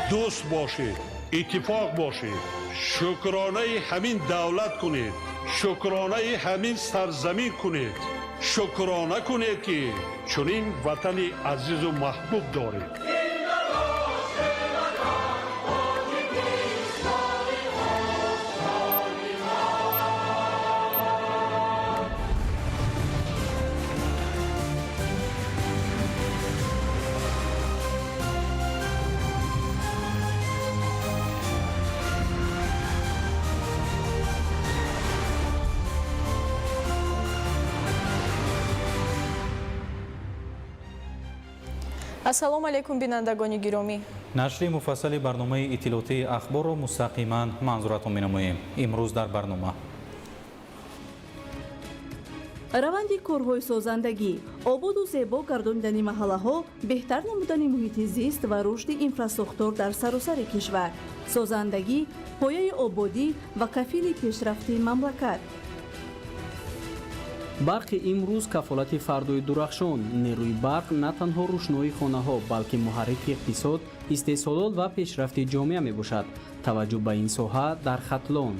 دوست باشید، اتفاق باشید، شکرانه همین دولت کنید، شکرانه همین سرزمین کنید، شکرانه کنید که چنین وطن عزیز و محبوب دارید. ассалому алайкум бинандагони гиромӣ. нашри муфассали барномаи иттилоотии ахборро мустақиман манзуратон менамоем. имрӯз дар барнома раванди корҳои созандагӣ, ободу зебо гардонидани маҳаллаҳо, беҳтар намудани муҳити зист ва рушди инфраструктур дар саросари кишвар, созандагӣ пояи ободӣ ва кафили пешрафти мамлакат. барқи имрӯз кафолати фардои дурахшон. нерӯи барқ на танҳо рӯшноии хонаҳо, балки муҳаррики иқтисод, истеҳсолот ва пешрафти ҷомеа мебошад. таваҷҷӯҳ ба ин соҳа дар хатлон.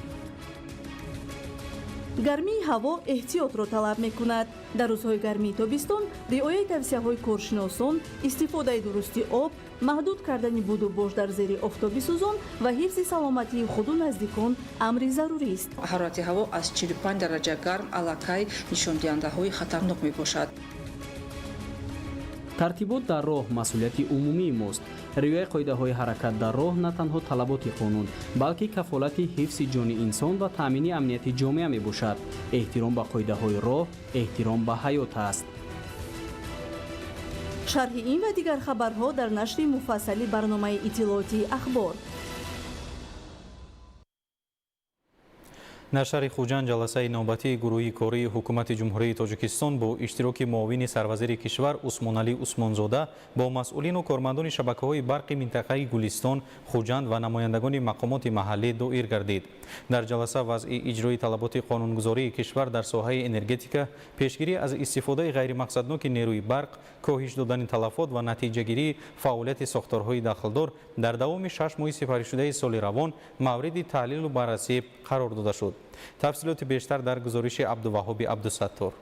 гармии ҳаво эҳтиётро талаб мекунад. дар рӯзҳои гармии тобистон риояи тавсияҳои коршиносон, истифодаи дурусти об, маҳдуд кардани буду бош дар зери офтоби сӯзон ва ҳифзи саломатии худу наздикон амри зарурист. ҳарорати ҳаво аз 45 дараҷа гарм аллакай нишондиҳандаҳои хатарнок мебошад. тартибот дар роҳ масъулияти умумии мост. риояи қоидаҳои ҳаракат дар роҳ на танҳо талаботи қонун, балки кафолати ҳифзи ҷони инсон ва таъмини амнияти ҷомеа мебошад. эҳтиром ба қоидаҳои роҳ эҳтиром ба ҳаёт аст. шарҳи ин ва дигар хабарҳо дар нашри муфассали барномаи иттилоотии ахбор. дар шаҳри хуҷанд ҷаласаи навбатии гурӯҳи кории ҳукумати ҷумҳурии тоҷикистон бо иштироки муовини сарвазири кишвар Усмоналӣ Усмонзода бо масъулину кормандони шабакаҳои барқи минтақаи Гулистон, Хуҷанд ва намояндагони мақомоти маҳаллӣ доир гардид. дар ҷаласа вазъи иҷрои талаботи қонунгузории кишвар дар соҳаи энергетика, пешгирӣ аз истифодаи ғайримақсадноки нерӯи барқ, коҳиш додани талафот ва натиҷагирии фаъолияти сохторҳои дахлдор дар давоми 6 моҳи сифаришудаи соли равон мавриди таҳлилу баррасӣ қарор дода шуд. тафсилоти бештар дар гузориши Абдуваҳоби Абдусаттор.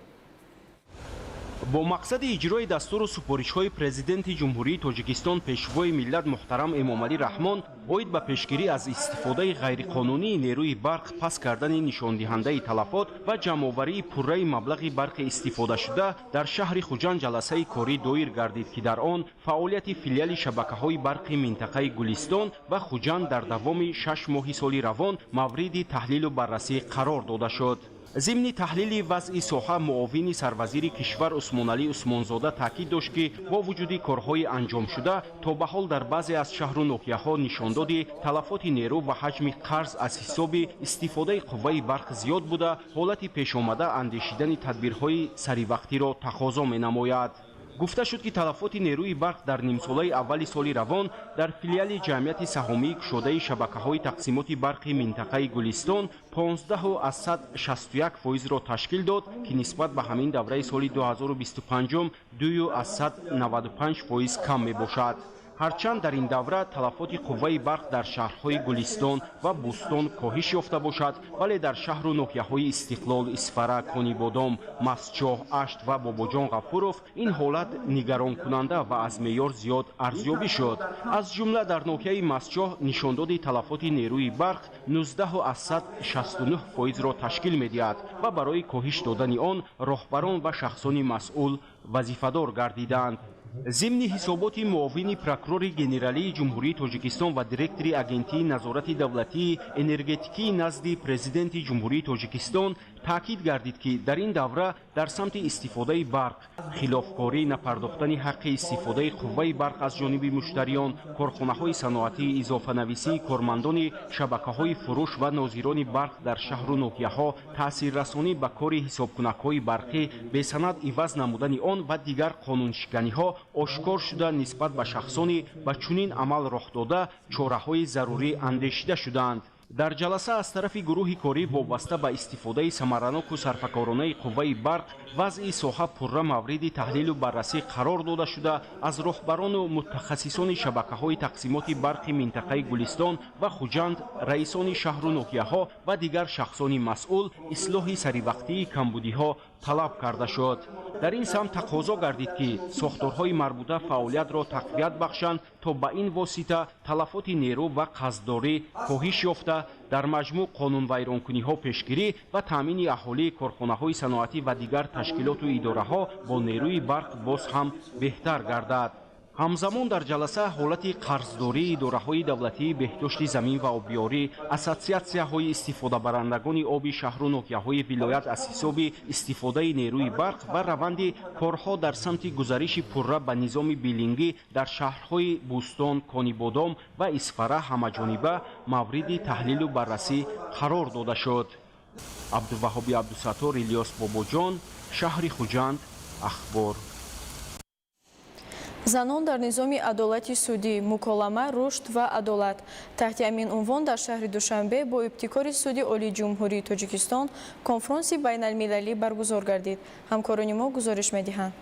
бо мақсади иҷрои дастуру супоришҳои президенти ҷумҳурии тоҷикистон пешвои миллат муҳтарам Эмомалӣ Раҳмон оид ба пешгирӣ аз истифодаи ғайриқонунии нерӯи барқ, пас кардани нишондиҳандаи талафот ва ҷамъоварии пурраи маблағи барқи истифодашуда дар шаҳри Хуҷанд ҷаласаи корӣ доир гардид, ки дар он фаъолияти филиали шабакаҳои барқи минтақаи Гулистон ва Хуҷанд дар давоми 6 моҳи соли равон мавриди таҳлилу баррасӣ қарор дода шуд. зимни таҳлили вазъи соҳа муовини сарвазири кишвар Усмоналӣ Усмонзода таъкид дошт, ки бо вуҷуди корҳои анҷомшуда то ба ҳол дар баъзе аз шаҳру ноҳияҳо нишондоди талафоти нерӯ ва ҳаҷми қарз аз ҳисоби истифодаи қувваи барқ зиёд буда, ҳолати пешомада андешидани тадбирҳои саривақтиро тақозо менамояд. гуфта шуд, ки талафоти нерӯи барқ дар нимсолаи аввали соли равон дар филиали ҷамъияти саҳомии кушодаи шабакаҳои тақсимоти барқи минтақаи Гулистон 15.61%-ро ташкил дод, ки нисбат ба ҳамин давраи соли 2025 2.95% кам мебошад. ҳарчанд дар ин давра талафоти қувваи барқ дар шаҳрҳои Гулистон ва Бустон коҳиш ёфта бошад, вале дар шаҳру ноҳияҳои Истиқлол, Исфара, Конибодом, Мастчоҳ, Ашт ва Бобоҷон Ғафуров ин ҳолат нигаронкунанда ва аз меъёр зиёд арзёбӣ шуд. аз ҷумла дар ноҳияи Мастчоҳ нишондоди талафоти нерӯи барқ 19.69%-ро ташкил медиҳад ва барои коҳиш додани он роҳбарон ва шахсони масъул вазифадор гардиданд. зимни ҳисоботи муовини прокурори генералии ҷумҳурии тоҷикистон ва директори агентии назорати давлатии энергетикии назди президенти ҷумҳурии тоҷикистон таъкид гардид, ки дар ин давра дар самти истифодаи барқ, хилофкорӣ, напардохтани ҳаққи истифодаи қувваи барқ аз ҷониби муштариён, корхонаҳои саноатии изофанависии кормандони шабакаҳои фурӯш ва нозирони барқ дар шаҳру ноҳияҳо, таъсиррасонӣ ба кори ҳисобкунакҳои барқӣ, бесанад иваз намудани он ва дигар қонуншиканиҳо ошкор шуда нисбат ба шахсони ба чунин амал роҳ дода чораҳои зарурӣ андешида шуданд. дар ҷаласа аз тарафи гурӯҳи корӣ вобаста ба истифодаи самараноку сарфакоронаи қувваи барқ вазъи соҳа пурра мавриди таҳлилу баррасӣ қарор дода шуда аз роҳбарону мутахассисони шабакаҳои тақсимоти барқи минтақаи гулистон ва хуҷанд, раисони шаҳру ноҳияҳо ва дигар шахсони масъул ислоҳи саривақтии камбудиҳо талаб карда шуд. дар ин самт тақозо гардид ки сохторҳои марбута фаъолиятро тақвият бахшанд то ба ин восита талафоти нерӯ ва қасддорӣ коҳиш ёфта дар маҷмӯъ қонунвайронкуниҳо пешгирӣ ва таъмини аҳолии корхонаҳои саноатӣ ва дигар ташкилоту идораҳо бо нерӯи барқ боз ҳам беҳтар гардад. ҳамзамон дар ҷаласа ҳолати қарздории идораҳои давлатии беҳдошти замин ва обёрӣ, ассотсиатсияҳои истифодабарандагони оби шаҳру ноҳияҳои вилоят аз ҳисоби истифодаи нерӯи барқ ва раванди корҳо дар самти гузариши пурра ба низоми билингӣ дар шаҳрҳои Бӯстон, Конибодом ва Исфара ҳамаҷониба мавриди таҳлилу баррасӣ қарор дода шуд. Абдуваҳоби Абдусаттор, Илёс Бобоҷон, шаҳри Хуҷанд, Ахбор. занон дар низоми адолати судӣ, муколама, рушд ва адолат. таҳти ҳамин унвон дар шаҳри Душанбе бо ибтикори суди Олии ҷумҳурии Тоҷикистон конфронси байналмилалӣ баргузор гардид. ҳамкорони мо гузориш медиҳанд.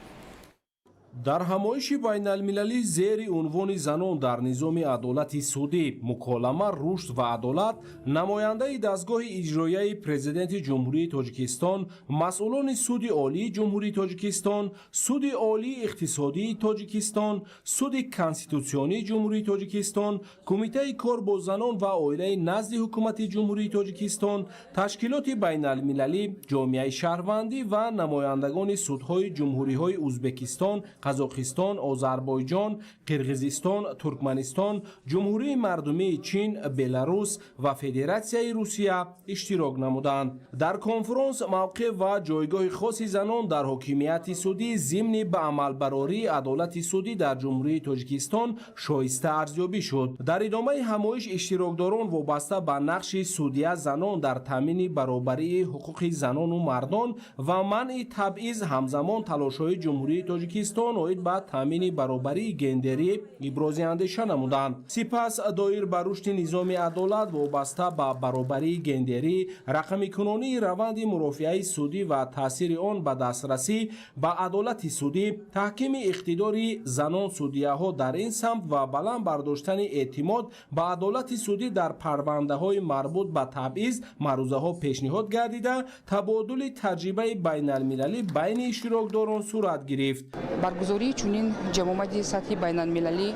дар ҳамоиши байналмилалӣ зери унвони занон дар низоми адолати судӣ, муколама, рушд ва адолат, намояндаи дастгоҳи иҷроияи президенти ҷумҳурии Тоҷикистон, масъулони суди Олии ҷумҳурии Тоҷикистон, суди Олии иқтисодии Тоҷикистон, суди конститутсионии ҷумҳурии Тоҷикистон, кумитаи кор бо занон ва оилаи назди ҳукумати ҷумҳурии Тоҷикистон, ташкилоти байналмилалӣ, ҷомеаи шаҳрвандӣ ва намояндагони судҳои ҷумҳуриҳои Узбекистон, Қазоқистон, Озарбойҷон, Қирғизистон, Туркманистон, ҷумҳурии мардумии Чин, Беларус ва Федератсияи Русия иштирок намуданд. дар конфронс мавқеъ ва ҷойгоҳи хоси занон дар ҳокимияти судӣ зимни ба амалбарории адолати судӣ дар ҷумҳурии Тоҷикистон шоиста арзёбӣ шуд. дар идомаи ҳамоиш иштирокдорон вобаста ба нақши судия занон дар таъмини баробарии ҳуқуқи занону мардон ва манъи табъиз ҳамзамон талошҳои ҷумҳурии Тоҷикистон оид ба таъмини баробарии гендерӣ ибрози андеша намуданд. сипас доир ба рушди низоми адолат вобаста ба баробарии гендерӣ, рақамикунонии раванди мурофиаи судӣ ва таъсири он ба дастрасӣ ба адолати судӣ, таҳкими иқтидори занон судияҳо дар ин самт ва баланд бардоштани эътимод ба адолати судӣ дар парвандаҳои марбут ба табъиз маърузаҳо пешниҳод гардида, табодули таҷрибаи байналмилалӣ байни иштирокдорон сурат гирифт. баргузории чунин ҷамомади сатҳи байналмилалӣ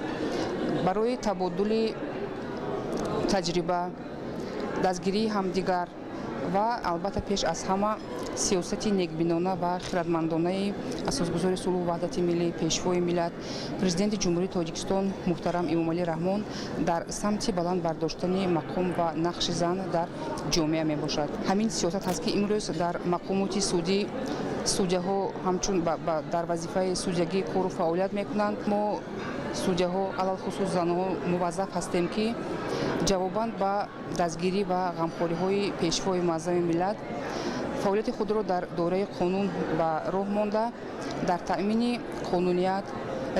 барои табодули таҷриба, дастгирии ҳамдигар ва албатта пеш аз ҳама сиёсати некбинона ва хиратмандонаи асосгузори сулҳу ваҳдати миллӣ, пешвои миллат, президенти ҷумҳурии Тоҷикистон муҳтарам Эмомалӣ Раҳмон дар самти баланд бардоштани мақом ва нақши зан дар ҷомеа мебошад. ҳамин сиёсат ҳаст ки имрӯз дар мақомоти судӣ судяҳо ҳамчун дар вазифаи судягӣ кору фаъолият мекунанд. мо судяҳо алалхусус занҳо муваззаф ҳастем ки ҷавобан ба дастгирӣ ва ғамхориҳои пешвои муаззами миллат фаъолияти худро дар доираи қонун ба роҳ монда, дар таъмини қонуният,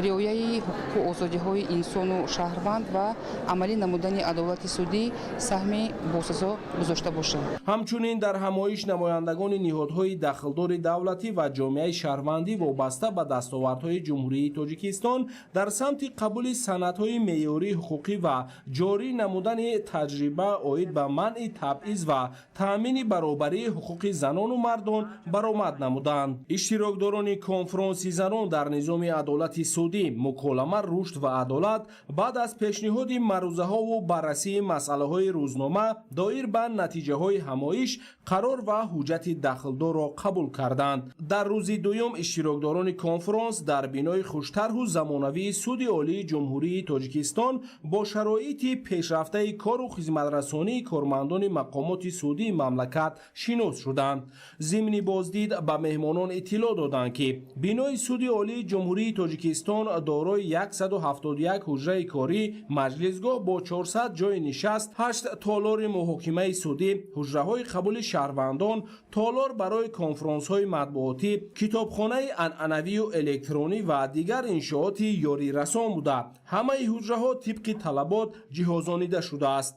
риояи ҳуқуқу озодиҳои инсону шаҳрванд ва амалӣ намудани адолати судӣ саҳми босазо гузошта бошад. ҳамчунин дар ҳамоиш намояндагони ниҳодҳои дахлдори давлатӣ ва ҷомеаи шаҳрвандӣ вобаста ба дастовардҳои ҷумҳурии Тоҷикистон дар самти қабули санадҳои меъёрии ҳуқуқӣ ва ҷорӣ намудани таҷриба оид ба манъи табъиз ва таъмини баробарии ҳуқуқи занону мардон баромад намуданд. иштирокдорони конфронси занон дар низоми адолати судӣ, муколама, рушд ва адолат баъд аз пешниҳоди маърузаҳову баррасии масъалаҳои рӯзнома доир ба натиҷаҳои ҳамоиш қарор ва ҳуҷҷати дахлдорро қабул карданд. дар рӯзи дуюм иштирокдорони конфронс дар бинои хуштарҳу замонавии суди Олии ҷумҳурии Тоҷикистон бо шароити пешрафтаи кору хизматрасонии кормандони мақомоти судии мамлакат шинос шуданд. зимни боздид ба меҳмонон иттилоъ доданд ки бинои суди Олии ҷумҳурии Тоҷикистон дорои 171 ҳуҷраи корӣ, маҷлисгоҳ бо 400 ҷои нишаст, 8 толори муҳокимаи судӣ, ҳуҷраҳои қабули шаҳрвандон, толор барои конфронсҳои матбуотӣ, китобхонаи анъанавию электронӣ ва дигар иншооти ёрирасон буда, ҳамаи ҳуҷраҳо тибқи талабот ҷиҳозонида шудааст.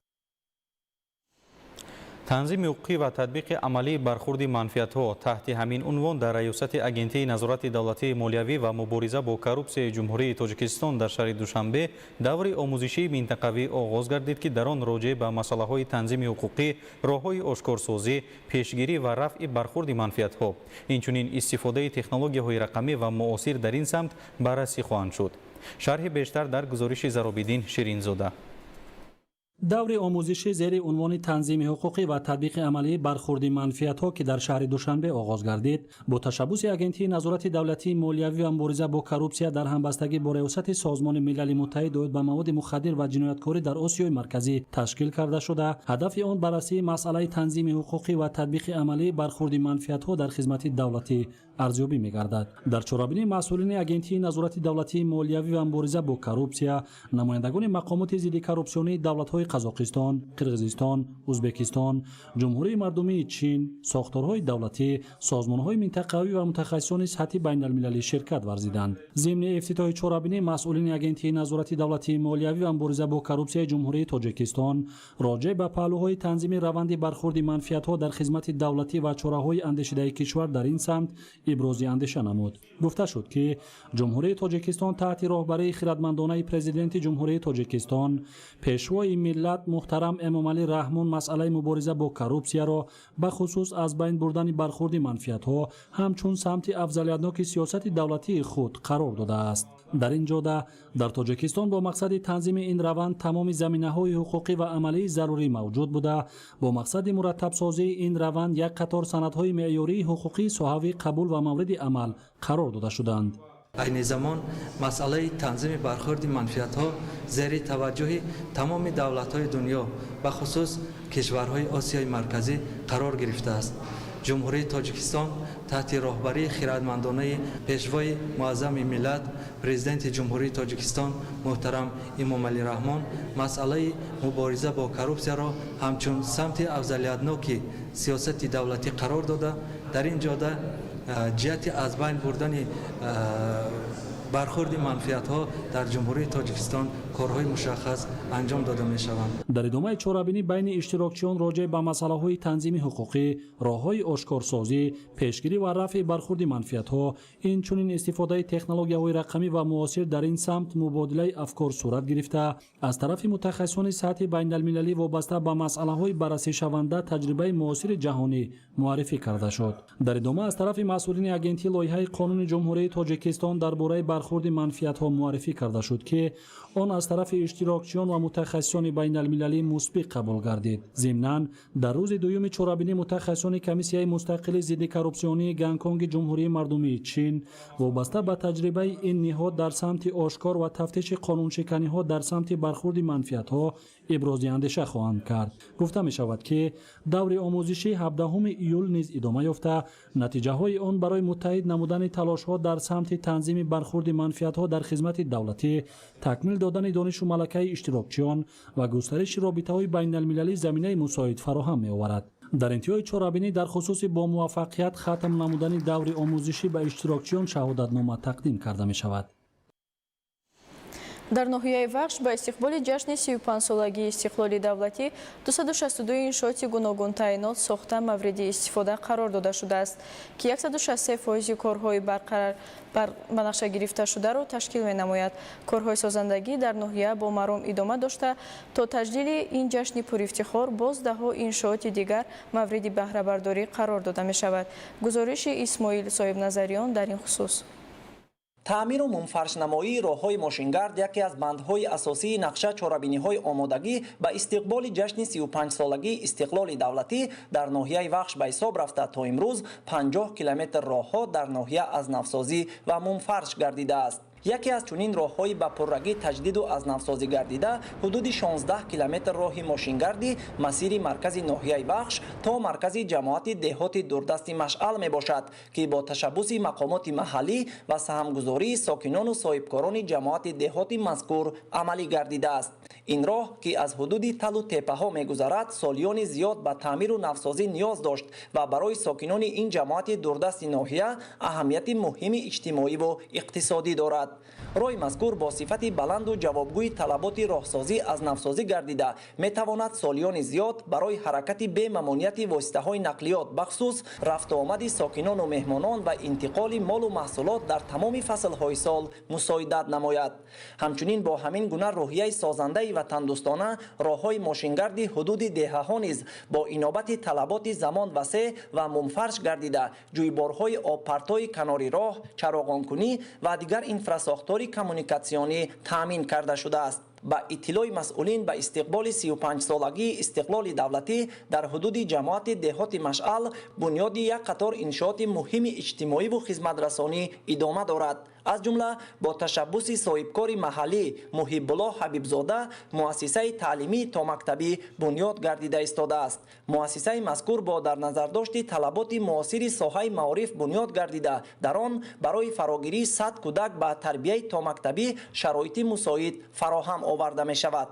تنظیم حقوقی و تطبیق عملی برخورد منفعت‌ها تحت همین عنوان در ریاست اگنتی نظارت دولتی مالیوی و مبارزه با کروپسی جمهوری تاجیکستان در شهر دوشنبه دور آموزشی منطقوی آغاز گردید که در آن راجع به مسائل تنظیم حقوقی، راه‌های آشکارسازی، پیشگیری و رفع برخورد منفعت‌ها، اینچنین استفاده تکنولوژی‌های رقمی و معاصر در این سمت بررسی خواهند شد. شرح بیشتر در گزارش زرابیدین شیرینزاده. دور آموزشی زیر عنوان تنظیم حقوقی و تطبیق عملی برخورد منفعت‌ها که در شهر دوشنبه آغاز گردید با تشبث اگنتی نظارت دولتی مالیوی و مبارزه با کروپسیا در همبستگی با ریاست سازمان ملل متحد اوید به مواد مخدر و جنایتکاری در آسیای مرکزی تشکیل کرده شده. هدف آن بررسی مسئله تنظیم حقوقی و تطبیق عملی برخورد منفعت‌ها در خدمت دولتی ارزیابی می‌گردد. در چرابینی مسئولین اگنتی نظارت دولتی مالیوی و مبارزه با کروپسیا، نمایندگان مقامات ضد کروپسیونی دولت‌های قزاقستان، قرقیزستان، ازبکستان، جمهوری مردمی چین، ساختارهای دولتی، سازمان‌های منطقه‌ای و متخصصان سطحی بین‌المللی شرکت ورزیدند. ضمن افتتاح چرابینی مسئولین اگنتی نظارت دولتی مالیوی و مبارزه با کروپسیا جمهوری تاجیکستان راجع به پهلوهای تنظیم روند برخورد منفعت‌ها در خدمت دولتی و چاره‌های اندیشیده کشور در این سمت ابراز اندیشه نمود. گفته شد که جمهوری تاجیکستان تحت راهبری خردمندانه پرزیدنت جمهوری تاجیکستان پیشوای ملت محترم امامعلی رحمان مسئله مبارزه با کروپسیا را به خصوص از بین بردن برخورد منفعت‌ها همچون سمت افضلیتناک سیاست دولتی خود قرار داده است. در این جهت در تاجیکستان با مقصد تنظیم این روند تمام زمینه‌های حقوقی و عملی ضروری موجود بوده. با مقصد مرتب سازی این روند یک قطار سندهای معیاری حقوقی صحوی قبول و مورد عمل قرار داده شدند. این زمان مسئله تنظیم برخورد منفعت‌ها زیر توجه تمام دولت‌های دنیا و خصوص کشورهای آسیای مرکزی قرار گرفته است. جمهوری تاجیکستان تحت راهبری خردمندانه پیشوای معظم ملت پرزیدنت جمهوری تاجیکستان محترم امامعلی رحمان مسئله مبارزه با کروپسیا را همچون سمت افضلیتناک سیاست دولتی قرار داده. در این جهت جهت از بین بردن برخورد منفعت‌ها در جمهوری تاجیکستان کارهای مشخص انجام داده می‌شوند. در ادامه چهاربینی بین اشتراکچیان راجع به مسائل‌های تنظیم حقوقی، راه‌های آشکارسازی، پیشگیری و رفع برخورد منفعت‌ها، اینچنین استفاده تکنولوژی‌های رقمی و معاصر در این سمت مبادله افکار صورت گرفته از طرف متخصصان سطح بین‌المللی وابسته به مسائل‌های بررسی شونده تجربه معاصر جهانی معرفی کرده شد. در ادامه از طرف مسئولین اگنتی لایحه قانون جمهوری تاجیکستان درباره برخورد منفعت‌ها معرفی کرده شد که آن از طرف اشتراکچیان و متخصصان بین المللی مسبق قبول گردید. ضمناً در روز دوم چهاربینی متخصصان کمیسیای مستقل ضد کروپسیونی گانکونگ جمهوری مردمی چین وابسته به تجربه این نهاد در سمت آشکار و تفتیش قانونشکنی‌ها در سمت برخورد منفعت‌ها ابراز اندیشه خواهند کرد. گفته می شود که دور آموزشی 17 ایول نیز ادامه یافته، نتیجه های آن برای متحد نمودن تلاش ها در سمت تنظیم برخورد منفعت ها در خدمت دولتی، تکمیل دادن دانش و ملکه اشتراکچیان و گسترش رابطه های بین المللی زمینه مساعد فراهم می آورد. در انتهای چهاربینی در خصوص با موفقیت ختم نمودن دور آموزشی به اشتراکچیان شهادتنامه تقدیم کرده می شود. در ناحیه وخش با استقبال جشن 35 سالگی استقلال دولتی 262 انشاءات گوناگون تعیینات ساخته مورد استفاده قرار داده شده است که 163% کارهای برقرار به نقشه گرفته شده را تشکیل می نماید. کارهای سازندگی در ناحیه با مرام ادامه داشته تا تجلیل این جشن پرافتخار باز ده‌ها انشاءات دیگر مورد بهره برداری قرار داده می شود. گزارش اسماعیل صاحب نظریان در این خصوص. تعمیر و منفرشنمایی راه‌های ماشینگرد یکی از بندهای اساسی نقشه چهاربینی‌های آمادگی به استقبال جشن 35 سالگی استقلال دولتی در ناحیه وخش به حساب رفته. تا امروز 50 کیلومتر راه‌ها در ناحیه از نفسازی و منفرش گردیده است. یکی از چنین راه‌های با پررگی تجدید و از نفسازی گردیده حدود 16 کیلومتر راه ماشینگردی مسیر مرکز ناحیه بخش تا مرکز جماعت دهات دوردست مشعل می باشد که با تشبث مقامات محلی و سهمگذاری ساکنان و صاحبکاران جماعت دهات مذکور عملی گردیده است. این راه که از حدود تل و تپه ها می گذرد سالیان زیاد به تعمیر و نفسازی نیاز داشت و برای ساکنان این جماعت دوردست ناحیه اهمیت مهم اجتماعی و اقتصادی دارد. роҳи мазкур бо сифати баланду ҷавобгӯи талаботи роҳсозӣ аз навсозӣ гардида метавонад солиёни зиёд барои ҳаракати бемамонияти воситаҳои нақлиёт бахусус рафтуомади сокинону меҳмонон ва интиқоли молу маҳсулот дар тамоми фаслҳои сол мусоидат намояд. ҳамчунин бо ҳамин гуна рӯҳияи созандаи ватандӯстона роҳҳои мошингарди ҳудуди деҳаҳо низ бо инобати талаботи замон васеъ ва мунфарш гардида ҷӯйборҳои обпартои канори роҳ, чароғонкунӣ ва дигар инфрасохтори коммуникатсионӣ таъмин карда шудааст. ба иттилои масъулин ба истиқболи 35-солагии истиқлоли давлатӣ дар ҳудуди ҷамоати деҳоти Машъал бунёди як қатор иншооти муҳими иҷтимоиву хизматрасонӣ идома дорад. аз ҷумла бо ташаббуси соҳибкори маҳаллӣ Муҳиббуллоҳ Ҳабибзода муассисаи таълимии томактабӣ бунёд гардида истодааст. муассисаи мазкур бо дар назардошти талаботи муосири соҳаи маориф бунёд гардида дар он барои фарогирии 100 кӯдак ба тарбияи томактабӣ шароити мусоид фароҳам оварда мешавад.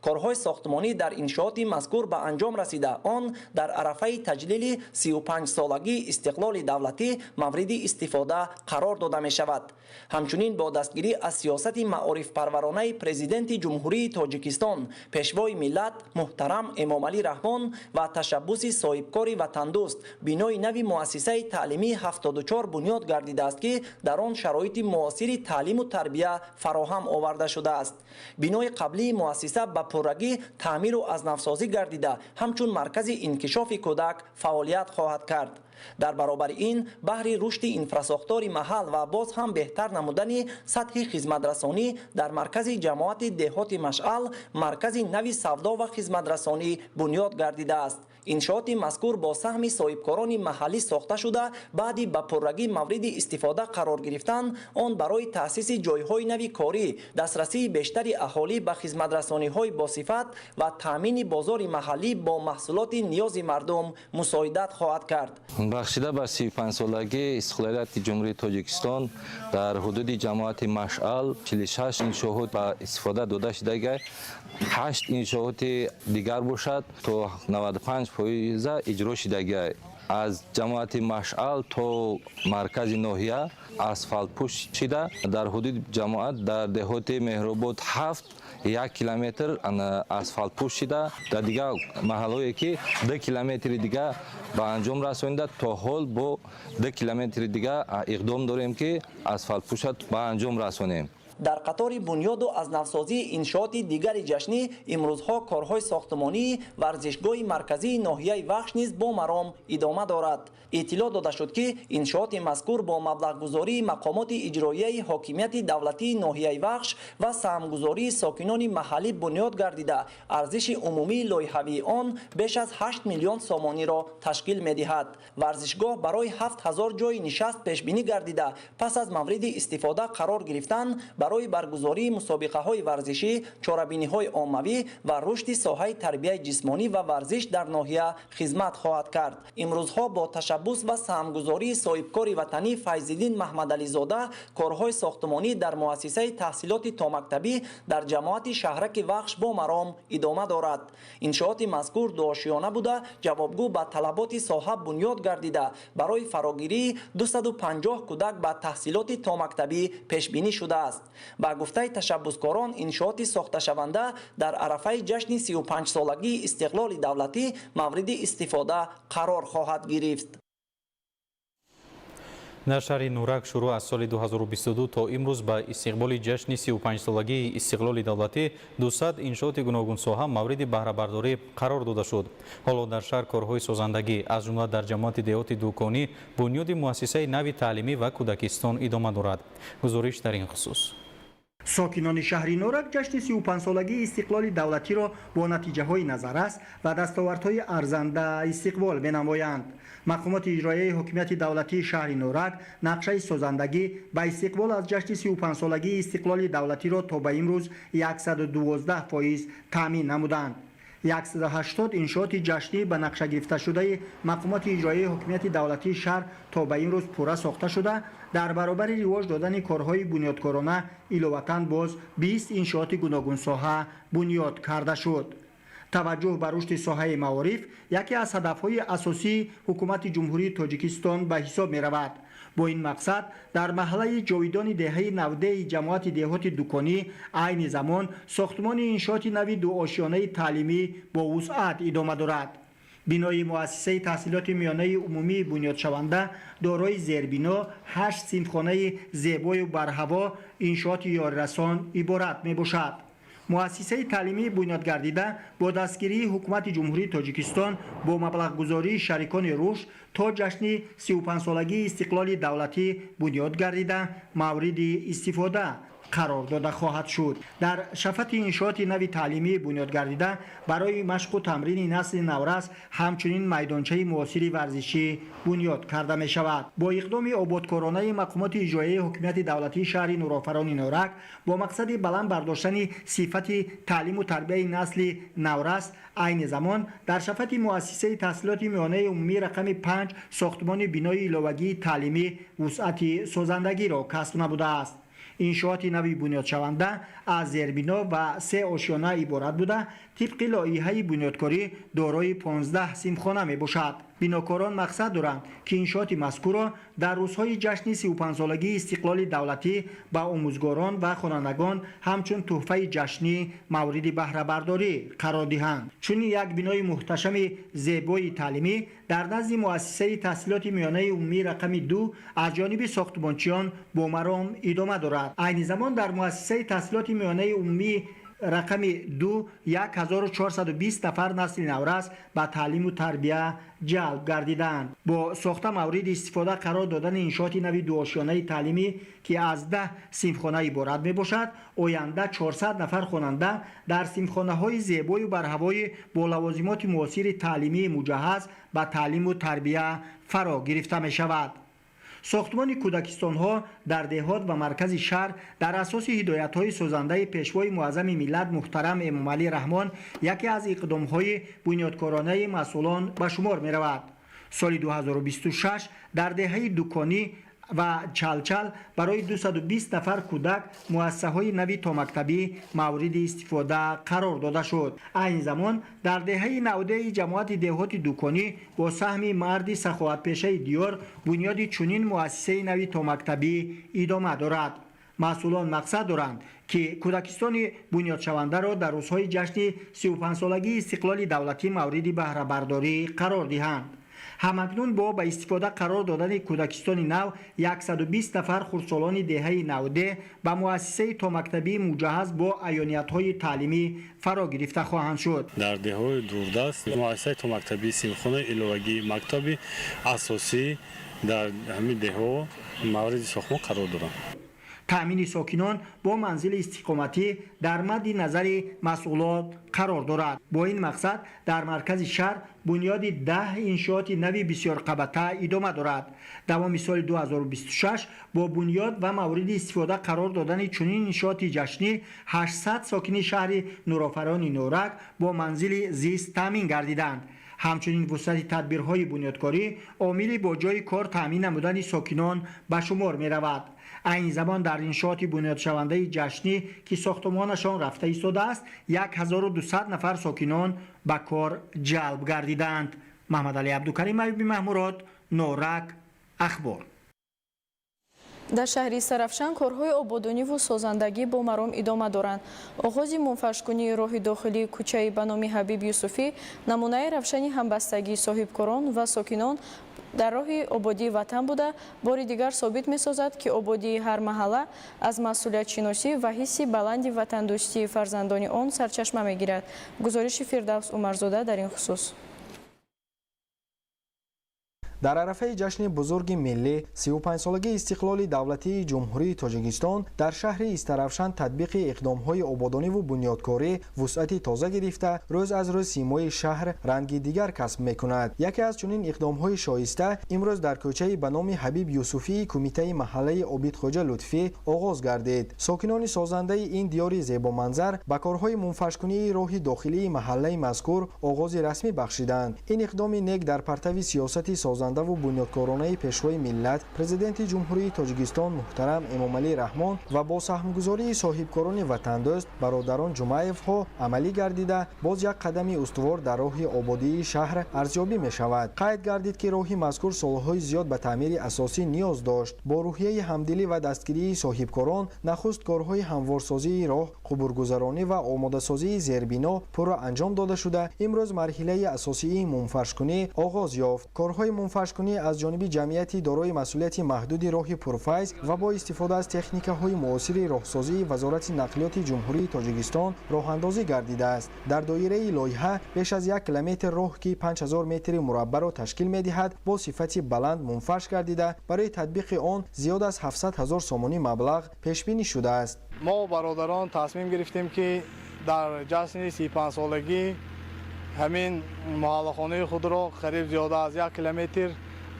корҳои сохтмонӣ дар иншооти мазкур ба анҷом расида он дар арафаи таҷлили 35-солагии истиқлоли давлатӣ мавриди истифода қарор дода мешавад. ҳамчунин бо дастгирӣ аз сиёсати маорифпарваронаи президенти ҷумҳурии Тоҷикистон пешвои миллат муҳтарам Эмомалӣ Раҳмон ва ташаббуси соҳибкори ватандӯст бинои нави муассисаи таълимии 74 бунёд гардидааст ки дар он шароити муосири таълиму тарбия фароҳам оварда шудааст. бинои қаблии муассиса ба пуррагӣ таъмиру азнавсозӣ гардида ҳамчун маркази инкишофи кӯдак фаъолият хоҳад кард. дар баробари ин баҳри рушди инфрасохтори маҳал ва боз ҳам беҳтар намудани сатҳи хизматрасонӣ дар маркази ҷамоати деҳоти Машъал маркази нави савдо ва хизматрасонӣ бунёд гардидааст. иншооти мазкур бо саҳми соҳибкорони маҳаллӣ сохта шуда баъди ба пуррагӣ мавриди истифода қарор гирифтан он барои таъсиси ҷойҳои нави корӣ дастрасии бештари аҳолӣ ба хизматрасониҳои босифат ва таъмини бозори маҳаллӣ бо маҳсулоти ниёзи мардум мусоидат хоҳад кард. бахшида ба 35-солагии истиқлолияти ҷумҳурии Тоҷикистон дар ҳудуди ҷамоати Машъал 46 иншоот ба истифода дода шудага 8 иншооти дигар бошад то 95% иҷро шудага. аз ҷамоати Машъал то маркази ноҳия асфалтпӯш шуда дар ҳудуди ҷамоат дар деҳоти Меҳробод 1 километр асфалтпӯш шуда дар дигар маҳаллое ки 2 километри дига ба анҷом расонида то ҳол бо 2 километри дига иқдом дорем ки асфалтпӯшат ба анҷом расонем. дар қатори бунёду азнавсозии иншооти дигари ҷашнӣ имрӯзҳо корҳои сохтмонии варзишгоҳи марказии ноҳияи Вахш низ бо маром идома дорад. иттилоъ дода шуд ки иншооти мазкур бо маблағгузории мақомоти иҷроияи ҳокимияти давлатии ноҳияи Вахш ва саҳмгузории сокинони маҳаллӣ бунёд гардида арзиши умумии лоиҳавии он беш аз 8 миллион сомониро ташкил медиҳад. варзишгоҳ барои 7000 ҷойи нишаст пешбинӣ гардида пас аз мавриди истифода қарор гирифтан барои баргузории мусобиқаҳои варзишӣ, чорабиниҳои оммавӣ ва рушди соҳаи тарбияи ҷисмонӣ ва варзиш дар ноҳия хизмат хоҳад кард. имрӯзҳо бо ташаббус ва саҳмгузории соҳибкори ватанӣ Файзиддин Маҳмадализода корҳои сохтмонӣ дар муассисаи таҳсилоти томактабӣ дар ҷамоати шаҳраки Вахш бо маром идома дорад. иншооти мазкур дуошиёна буда ҷавобгӯ ба талаботи соҳа бунёд гардида барои фарогирии 250 кӯдак ба таҳсилоти томактабӣ пешбинӣ шудааст. ба гуфтаи ташаббускорон иншооти сохташаванда дар арафаи ҷашни 35-солагии истиқлоли давлатӣ мавриди истифода қарор хоҳад гирифт. дар шаҳри Нурак шуруъ аз соли 2022 то имрӯз ба истиқболи ҷашни 35-солагии истиқлоли давлатӣ 200 иншооти гуногунсоҳа мавриди баҳрабардорӣ қарор дода шуд. ҳоло дар шаҳр корҳои созандагӣ аз ҷумла дар ҷамоати деҳоти Дӯконӣ бунёди муассисаи нави таълимӣ ва кӯдакистон идома дорад. гузориш дар ин хусус. сокинони шаҳри Норак ҷашни 35-солагии истиқлоли давлатиро бо натиҷаҳои назаррас ва дастовардҳои арзанда истиқбол менамоянд. мақомоти иҷроияи ҳокимияти давлатии шаҳри Норак нақшаи созандагӣ ба истиқбол аз ҷашни 35-солагии истиқлоли давлатиро то ба имрӯз 112% таъмин намуданд. 180 иншооти ҷашнӣ ба нақша гирифташудаи мақомоти иҷроияи ҳокимияти давлатии шаҳр то ба имрӯз пурра сохта шуда дар баробари ривоҷ додани корҳои бунёдкорона иловатан боз 20 иншооти гуногунсоҳа бунёд карда шуд. таваҷҷӯҳ ба рушди соҳаи маориф яке аз ҳадафҳои асосии ҳукумати ҷумҳурии Тоҷикистон ба ҳисоб меравад. با این مقصد در محله جاویدان دهه 90 جماعت دهات دکانی عین زمان ساختمان انشاءات نوی دو آشیانه تعلیمی با وسعت ادامه دارد. بینای مؤسسه تحصیلات میانه عمومی بنیاد شونده دارای زیربنا 8 صنفخانه زیبای و برهوا انشاءات یاررسان عبارت می باشد. مؤسسه تعلیمی بنیاد گردیده با دستگیری حکومت جمهوری تاجیکستان با مبلغ گذاری شریکان رشد تا جشن 35 سالگی استقلال دولتی بنیاد گردیده مورد استفاده قرار داده خواهد شد. در شفت انشاءات نوی تعلیمی بنیاد گردیده برای مشق و تمرین نسل نورس همچنین میدانچه معاصر ورزشی بنیاد کرده می شود. با اقدام آبادکارانه مقامات اجرایی حکومت دولتی شهر نورآفرین نورک با مقصد بلند برداشتن صفت تعلیم و تربیت نسل نورس عین زمان در شفت مؤسسه تحصیلات میانه عمومی رقم 5 ساختمان بنای علاوگی تعلیمی وسعت سازندگی را کسب نموده است. انشاءات نوی بنیاد شونده از زیربنا و 3 آشیانه عبارت بوده طبق لایحه بنیادکاری دارای 15 صنفخانه می باشد. بناکاران مقصد دارند که انشاءات مذکور را در روزهای جشن 35 سالگی استقلال دولتی به آموزگاران و خوانندگان همچون تحفه جشنی مورد بهره برداری قرار دهند. چون یک بنای محتشم زیبای تعلیمی در نزد مؤسسه تحصیلات میانه عمومی رقم 2 از جانب ساختمانچیان با مرام ادامه دارد. عین زمان در مؤسسه تحصیلات میانه عمومی رقم 2 1420 نفر نسل نورس به تعلیم و تربیت جلب گردیدند. با ساخته مورد استفاده قرار دادن انشاءات نوی دو آشیانه تعلیمی که از 10 صنفخانه عبارت می باشد آینده 400 نفر خواننده در صنفخانه های زیبای و برهوای با لوازمات معاصر تعلیمی مجهز به تعلیم و تربیت فرا گرفته می شود. ساختمان کودکستان ها در دهات و مرکز شهر در اساس هدایت های سازنده پیشوای معظم ملت محترم امام علی رحمان یکی از اقدام های بنیادکارانه مسئولان به شمار می رود. سال 2026 در دهه دکانی و چلچل برای 220 نفر کودک مؤسسه های نوی تا مکتبی مورد استفاده قرار داده شد. این زمان در دهه 90 جماعت دهات دکانی با سهم مرد سخاوت پیشه دیار بنیاد چنین مؤسسه نوی تا مکتبی ادامه دارد. مسئولان مقصد دارند که کودکستان بنیاد شونده را در روزهای جشن 35 سالگی استقلال دولتی مورد بهره برداری قرار دهند. همکنون با به استفاده قرار دادن کودکستان نو 120 نفر خردسالان دهه 90 به مؤسسه تا مکتبی مجهز با عیانیت‌های تعلیمی فرا گرفته خواهند شد. در دهه‌های دوردست مؤسسه تا مکتبی صنفخانه علاوگی مکتبی اساسی در همین دهه‌ها مورد ساختمان قرار دارند. تأمین ساکنان با منزل استقامتی در مد نظر مسئولات قرار دارد. با این مقصد در مرکز شهر بنیاد 10 انشاءات نوی بسیار قبطه ادامه دارد. دوام سال 2026 با بنیاد و مورد استفاده قرار دادن چنین انشاءات جشنی 800 ساکن شهر نورآفرین نورک با منزل زیست تامین گردیدند. همچنین وسعت تدبیرهای بنیادکاری عامل با جای کار تامین نمودن ساکنان به شمار می رود. این زمان در انشاءات بنیاد شونده جشنی که ساختمانشان رفته ایستاده است 1200 نفر ساکنان به کار جلب گردیدند. محمد علی عبدالکریم ایوبی محموراد، نورک، اخبار. در شهری سرافشان کارهای آبادانی و سازندگی با مرام ادامه دارند. آغاز منفشکنی راه داخلی کوچه به نام حبیب یوسفی نمونه روشنی همبستگی صاحبکاران و ساکنان در راه آبادی وطن بوده بار دیگر ثابت می سازد که آبادی هر محله از مسئولیت شناسی و حسی بلندی وطن دوستی فرزندان آن سرچشمه می گیرد. گزارش فردوس عمرزاده در این خصوص. در عرفه جشن بزرگ ملی 35 سالگی استقلال دولتی جمهوری تاجیکستان در شهر استرافشان تطبیق اقدام‌های آبادانی و بنیادکاری وسعت تازه گرفته روز از روز سیمای شهر رنگی دیگر کسب می‌کند. یکی از چنین اقدام‌های شایسته امروز در کوچه به نام حبیب یوسفی کمیته محله عابد خواجه لطفی آغاز گردید. ساکنان سازنده این دیار زیبا منظر به کارهای منفشکنی راه داخلی محله مذکور آغاز رسمی بخشیدند. این اقدام نیک در پرتو سیاست سازنده سازنده و بنیادکارانه پیشوای ملت پرزیدنت جمهوری تاجیکستان محترم امامعلی رحمان و با سهمگذاری صاحبکاران وطندوست برادران جمعیف ها عملی گردیده باز یک قدم استوار در راه آبادی شهر ارزیابی می شود. قید گردید که راه مذکور سالهای زیاد به تعمیر اساسی نیاز داشت. با روحیه همدلی و دستگیری صاحبکاران نخست کارهای هموارسازی راه، قبورگذرانی و آماده سازی زیربنا پورا انجام داده شده. امروز مرحله اساسی منفرش‌کنی آغاز یافت. کارهای منفرش‌کنی از جانب جمعیتی دارای مسئولیت محدود راه پرفیض و با استفاده از تکنیک‌های معاصر راهسازی وزارت نقلیات جمهوری تاجیکستان راه‌اندازی گردیده است. در دایره لایحه بیش از 1 کیلومتر راه که 5000 متر مربع را تشکیل می‌دهد با صفت بلند منفرش گردیده برای تطبیق آن زیاد از 700,000 سومانی مبلغ پیش بینی شده است. ما برادران تصمیم گرفتیم که در جشن 35 سالگی همین محله‌خانه خود را قریب زیاده از 1 کیلومتر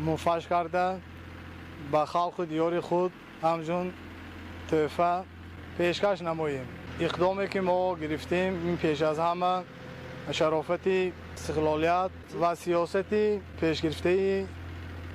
منفرش کرده به خلق دیار خود همچون تحفه پیشکش نماییم. اقدامی که ما گرفتیم این پیش از همه شرافت استقلالیت و سیاست پیشگرفته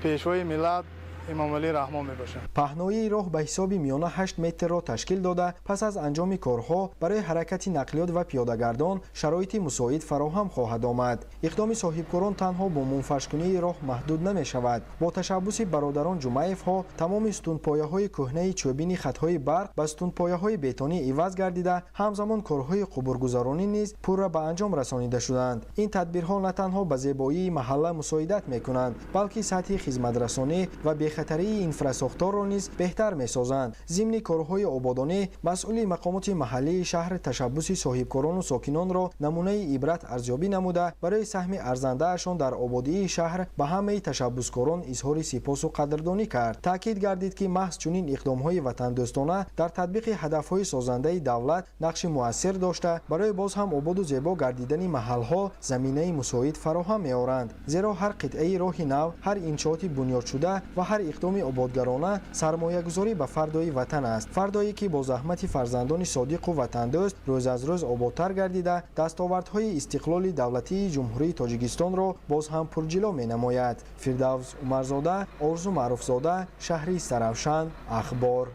پیشوای ملت امامعلی رحمان میباشد. پهنایی راه به حساب میانه 8 متر را تشکیل داده پس از انجام کارها برای حرکت نقلیات و پیاده‌گردان شرایط مساعد فراهم خواهد آمد. اقدام صاحبکاران تنها با منفرش‌کنی راه محدود نمی شود. با تشبث برادران جمعیف ها تمام استونپایه‌های کهنه چوبین خطهای برق به استونپایه‌های بتونی عوض گردیده، همزمان کارهای قبورگذرانی نیز پورا به انجام رسانیده شدند. این تدبیرها نه تنها به زیبایی محله مساعدت می‌کنند، بلکه سطح خدمت‌رسانی و خطری اینفراساختار را نیز بهتر می‌سازند. ضمن کارهای آبادانی مسئول مقامات محلی شهر تشبث صاحبکاران و ساکنان را نمونه عبرت ارزیابی نموده برای سهم ارزنده‌شان در آبادی شهر به همه تشبثکاران اظهار سپاس و قدردانی کرد. تاکید گردید که محض چنین اقدام‌های وطندوستانه در تطبیق هدف‌های سازنده دولت نقش مؤثر داشته برای باز هم آباد و زیبا گردیدن محل‌ها زمینه مساعد فراهم می‌آورند. زیرا هر قطعه راه نو، هر انشاءات بنیاد شده و هر اقدام آبادگرانه سرمایه‌گذاری به فردای وطن است. فردایی که با زحمت فرزندان صادق و وطندوست روز از روز آبادتر گردیده دستاوردهای استقلال دولتی جمهوری تاجیکستان را باز هم پرجلو می‌نماید. فردوس عمرزاده، آرزو معروفزاده، شهری سروشن، اخبار.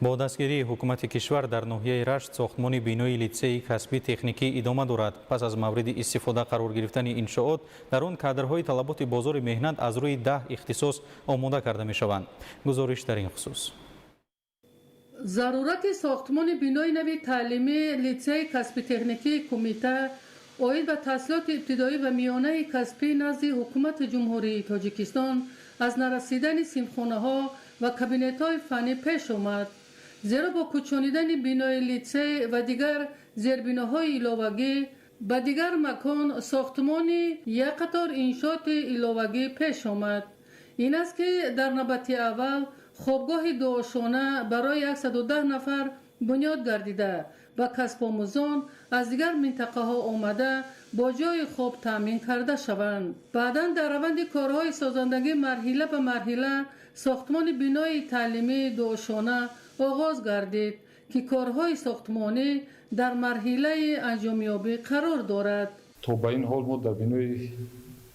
با دستگیری حکومت کشور در ناحیه رشت ساختمان بینای لیتسه کسبی تکنیکی ادامه دارد. پس از مورد استفاده قرار گرفتن انشاءات در آن کادرهای طلبات بازار مهنت از روی 10 اختصاص آماده کرده می شوند. گزارش در این خصوص. ضرورت ساختمان بینای نوی تعلیمی لیتسه کسبی تکنیکی کمیته اوید به تحصیلات ابتدایی و میانه کسبی نزد حکومت جمهوری تاجیکستان از نرسیدن سیمخانه‌ها و کابینت‌های فنی پیش آمد. زیرا با کوچانیدن بینای لیتسه و دیگر زیربناهای علاوگی به دیگر مکان ساختمانی یک قطار انشاءات علاوگی پیش آمد. این است که در نوبت اول خوابگاه دو-آشانه برای 110 نفر بنیاد گردیده و کسب آموزان از دیگر منطقه ها آمده با جای خواب تامین کرده شوند. بعداً در روند کارهای سازندگی مرحله به مرحله ساختمان بینای تعلیمی دو-آشانه آغاز گردید که کارهای ساختمانی در مرحله انجامیابی قرار دارد. تا به این حال ما در بینای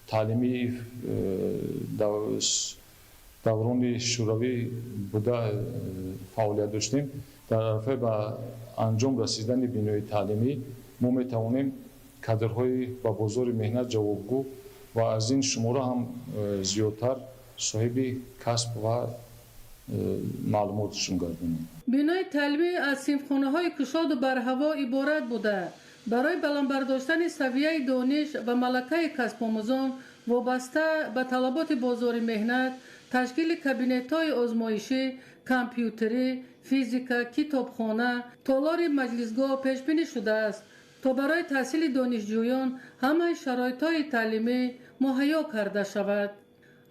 تعلیمی دوران شوروی بوده فعالیت داشتیم. در عرصه به انجام رسیدن بینای تعلیمی ما میتوانیم کادرهای با بازار مهنت جوابگو و از این شماره هم زیادتر صاحب کسب و معلوماتشون گردونیم. بینای تعلیمی از صنفخانه‌های کشاد و برهوا عبارت بوده. برای بلند برداشتن سویه دانش و ملکه کسب آموزان وابسته به طلبات بازار مهنت تشکیل کابینت‌های آزمایشی، کامپیوتری، فیزیکا، کتابخانه، تالار مجلسگاه پیش بینی شده است تا برای تحصیل دانشجویان همه شرایط‌های تعلیمی مهیا کرده شود.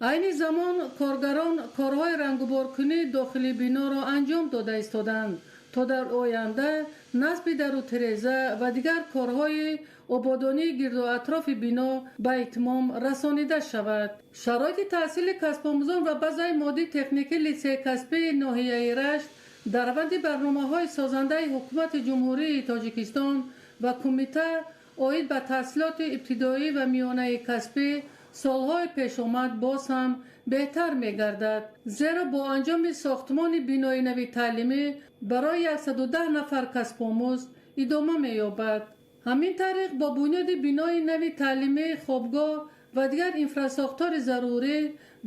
عین زمان کارگران کارهای رنگ‌وبارکنی داخلی بنا را انجام داده ایستادند تا در آینده نصب در و تریزه و دیگر کارهای آبادانی گرد و اطراف بنا به اتمام رسانیده شود. شرایط تحصیل کسب آموزان و بازه مادی تکنیکی لیسه کسبی ناحیه رشت در روند برنامه‌های سازنده حکومت جمهوری تاجیکستان و کمیته آید به تحصیلات ابتدایی و میانه کسبی солҳои пешомад боз ҳам беҳтар мегардад, зеро бо анҷоми сохтмони бинои нави таълимӣ барои 110 нафар касбомӯз идома меёбад. ҳамин тариқ бо бунёди бинои нави таълимии хобгоҳ ва дигар инфраструктури зарурӣ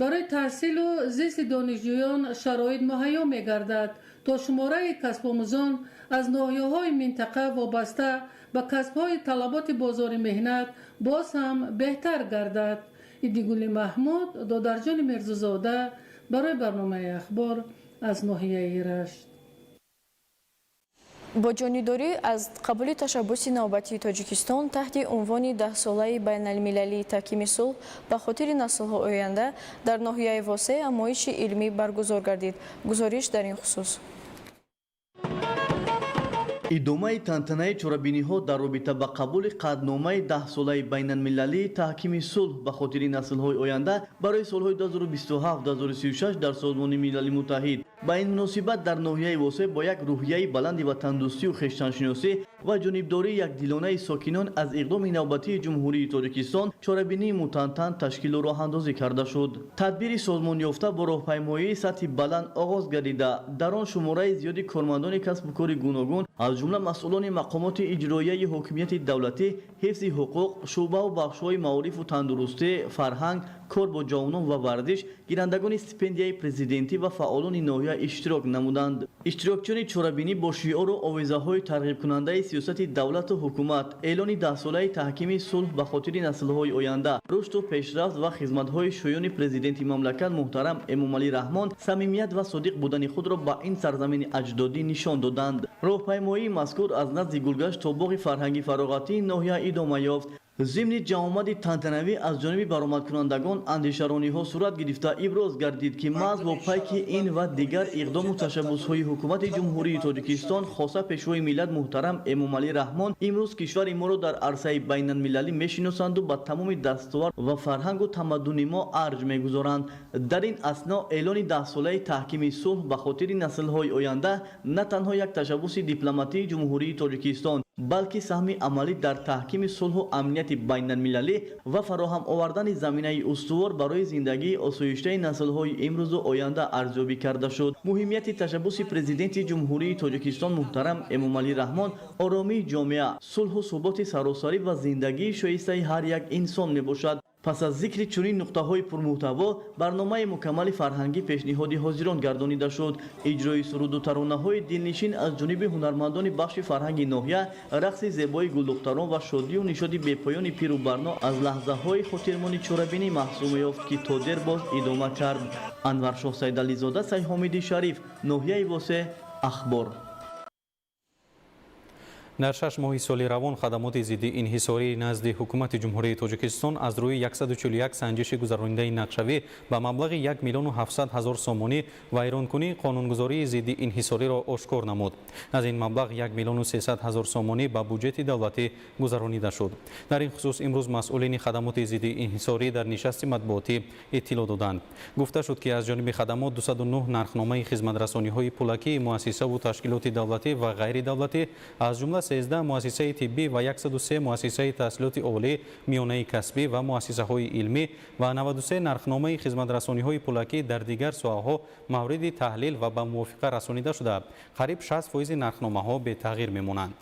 барои таҳсилу зисти донишҷӯён шароит муҳайё мегардад, то шумораи касбомӯзон аз ноҳияҳои минтақа вобаста ба касбҳои талаботи бозори меҳнат боз ҳам беҳтар гардад. идигули маҳмуд, додарҷони мирзозода барои барномаи ахбор аз ноҳияи Рашт. با جانیداری از قبول تشبث نوبتی تاجیکستان تحت عنوان 10 ساله بین المللی تحکیم صلح به خاطر نسل‌های آینده در ناحیه واسع نمایش علمی برگزار گردید. گزارش در این خصوص. идомаи тантанаи чорабиниҳо дар робита ба қабули қадномаи 10 солаи байналмилалии таҳкими сулҳ ба хотири наслҳои оянда барои солҳои 2027-2036 дар созмони милали муттаҳид. ба ин муносибат дар ноҳияи восеъ бо як рӯҳияи баланди ватандӯстию хештаншиносӣ ва ҷонибдории якдилонаи сокинон аз иқдоми навбатии ҷумҳурии тоҷикистон чорабинии мутантан ташкилу роҳандозӣ карда шуд. тадбири созмонёфта бо роҳпаймоии сатҳи баланд оғоз гардида дар он шумораи зиёди кормандони касбу кори гуногун аз ҷумла масъулони мақомоти иҷроияи ҳокимияти давлатӣ, ҳифзи ҳуқуқ, шуъбаву бахшҳои маорифу тандурустӣ, фарҳанг, кор бо ҷавонон ва варзиш, гирандагони стипендияи президентӣ ва фаъолони ноҳия иштирок намуданд. иштирокчиёни чорабинӣ бо шиору овезаҳои тарғибкунандаи сиёсати давлату ҳукумат, эълони 10 солаи таҳкими сулҳ ба хотири наслҳои оянда, рушду пешрафт ва хизматҳои шоёни президенти мамлакат муҳтарам Эмомалӣ Раҳмон самимият ва содиқ будани худро ба ин сарзамини аҷдодӣ нишон доданд. роҳпаймоии мазкур аз назди гулгашт то боғи фарҳанги фароғатии ноҳия идома ёфт. зимни ҷамъомади тантанавӣ аз ҷониби баромадкунандагон андешарониҳо сурат гирифта иброз гардид ки маҳз бо пайки ин ва дигар иқдому ташаббусҳои ҳукумати ҷумҳурии тоҷикистон хоса пешвои миллат муҳтарам Эмомалӣ Раҳмон имрӯз кишвари моро дар арсаи байналмилалӣ мешиносанду ба тамоми дастовар ва фарҳангу тамаддуни мо арҷ мегузоранд. дар ин асно эълони 10 солаи таҳкими сулҳ ба хотири наслҳои оянда на танҳо як ташаббуси дипломатии ҷумҳурии тоҷикистон, балки саҳми амалӣ дар таҳкими сулҳу амнияти байналмилалӣ ва фароҳам овардани заминаи устувор барои зиндагии осоиштаи наслҳои имрӯзу оянда арзёбӣ карда шуд. муҳимияти ташаббуси президенти ҷумҳурии тоҷикистон муҳтарам Эмомалӣ Раҳмон оромии ҷомеа, сулҳу суботи саросарӣ ва зиндагии шоистаи ҳар як инсон мебошад. пас аз зикри чунин нуқтаҳои пурмуҳтаво барномаи мукаммали фарҳангӣ пешниҳоди ҳозирон гардонида шуд. иҷрои суруду таронаҳои дилнишин аз ҷониби ҳунармандони бахши фарҳанги ноҳия, рақси зебои гулдухтарон ва шодию нишоди бепоёни пиру барно аз лаҳзаҳои хотирмони чорабинӣ маҳсуб меёфт ки то дер боз идома кард. Анвар Шоҳсайдализода, Сайҳомиди Шариф, ноҳияи восеъ, ахбор. дар 6 моҳи соли равон хадамоти зидди инҳисории назди ҳукумати ҷумҳурии тоҷикистон аз рӯи 141 санҷиши гузаронидаи нақшавӣ ба маблағи 1 миллиону 700 ҳазор сомонӣ вайронкунии қонунгузории зидди инҳисориро ошкор намуд. аз ин маблағ 1 миллиону 300 ҳазор сомонӣ ба буҷети давлатӣ гузаронида шуд. дар ин хусус имрӯз масъулини хадамоти зидди инҳисорӣ дар нишасти матбуотӣ иттилоъ доданд. гуфта шуд ки аз ҷониби хадамот 209 нархномаи хизматрасониҳои пулакии муассисаву ташкилоти давлатӣ ва ғайридавлатӣ, аз ҷумла 13 муассисаи тиббӣ ва 103 муассисаи таҳсилоти олӣ, миёнаи касбӣ ва муассисаҳои илмӣ ва 93 нархномаи хизматрасониҳои пулакӣ дар дигар соҳаҳо мавриди таҳлил ва ба мувофиқа расонида шуда, қариб 60% нархномаҳо бетағйир мемонанд.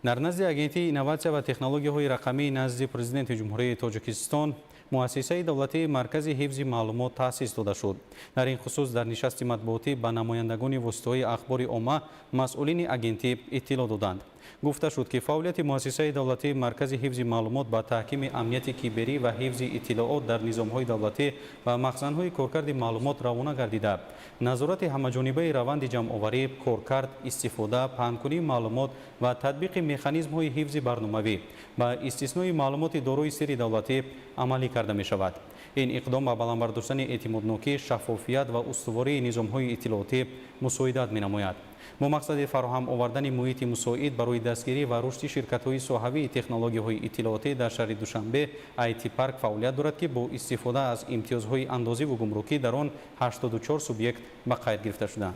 дар назди агентии инноватсия ва технологияҳои рақамии назди президенти ҷумҳурии тоҷикистон муассисаи давлатии маркази ҳифзи маълумот таъсис дода шуд. дар ин хусус дар нишасти матбуотӣ ба намояндагони воситаҳои ахбори омма масъулини агентӣ иттилоъ доданд. гуфта шуд ки фаъолияти муассисаи давлатии маркази ҳифзи маълумот ба таҳкими амнияти киберӣ ва ҳифзи иттилоот дар низомҳои давлатӣ ва махзанҳои коркарди маълумот равона гардида, назорати ҳамаҷонибаи раванди ҷамъоварӣ, коркард, истифода, паҳнкунии маълумот ва татбиқи механизмҳои ҳифзи барномавӣ ба истиснои маълумоти дорои сирри давлатӣ амалӣ карда мешавад. ин иқдом ба баландбардоштани эътимоднокӣ, шаффофият ва устувории низомҳои иттилоотӣ мусоидат менамояд. бо мақсади фароҳам овардани муҳити мусоид барои дастгирӣ ва рушди ширкатҳои соҳавии технологияҳои иттилоотӣ дар шаҳри Душанбе, IT Park фаъолият дорад ки бо истифода аз имтиёзҳои андозиву гумрукӣ дар он 84 субъект ба қайд гирифта шуданд.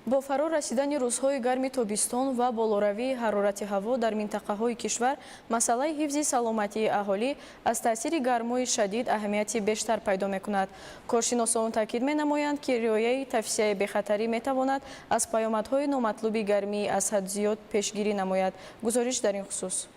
бо фаро расидани рӯзҳои гарми тобистон ва болоравии ҳарорати ҳаво дар минтақаҳои кишвар масъалаи ҳифзи саломатии аҳолӣ аз таъсири гармои шадид аҳамияти бештар пайдо мекунад. Коршиносон таъкид менамоянд, ки риояи тавсияи бехатарӣ метавонад аз паёмадҳои номатлуби гармии аз ҳад зиёд пешгирӣ намояд. Гузориш дар ин хусус.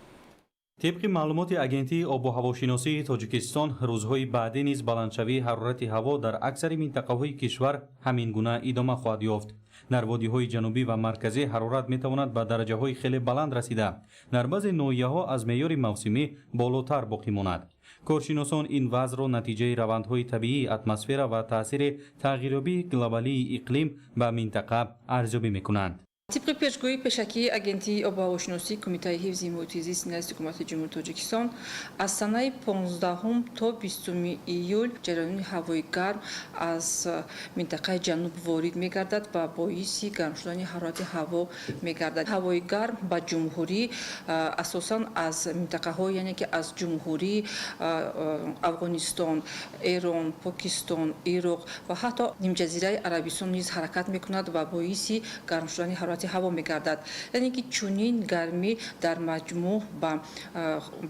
طبق معلومات اگنتی آب و هواشناسی تاجیکستان روزهای بعدی نیز بلندشوی حرارت هوا در اکثر منطقه‌های کشور همین گونه ادامه خواهد یافت. در وادی‌های جنوبی و مرکزی حرارت می‌تواند به درجه‌های خیلی بلند رسیده در بعضی ناحیه‌ها از معیار موسمی بالاتر باقی ماند. کارشناسان این وضع را نتیجه روندهای طبیعی اتمسفر و تاثیر تغییرابی گلوبالی اقلیم به منطقه ارزیابی می‌کنند. طبق пешгӯи пешакии агентии обуҳавошиносӣ Кумитаи ҳифзи муҳити зисти назди ҳукумати ҷумҳурии Тоҷикистон аз санаи 15 то 20 июл ҷараёни ҳавои гарм аз минтақаи ҷануб ворид мегардад ва боиси гарм шудани ҳарорати ҳаво мегардад. Ҳавои гарм ба ҷумҳурӣ асосан аз минтақаҳое яъне ки аз ҷумҳурӣ Афғонистон, Эрон, Покистон, Ироқ ва ҳатто нимҷазираи Арабистон низ ҳаракат мекунад ва боиси гарм шудани ҳарорати ҳаво мегардад. яъне ки чунин гармӣ дар маҷмӯъ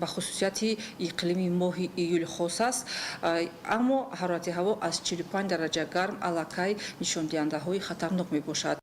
ба хусусияти иқлими моҳи июл хос аст, аммо ҳарорати ҳаво аз 45 дараҷа гарм аллакай нишондиҳандаҳои хатарнок мебошад.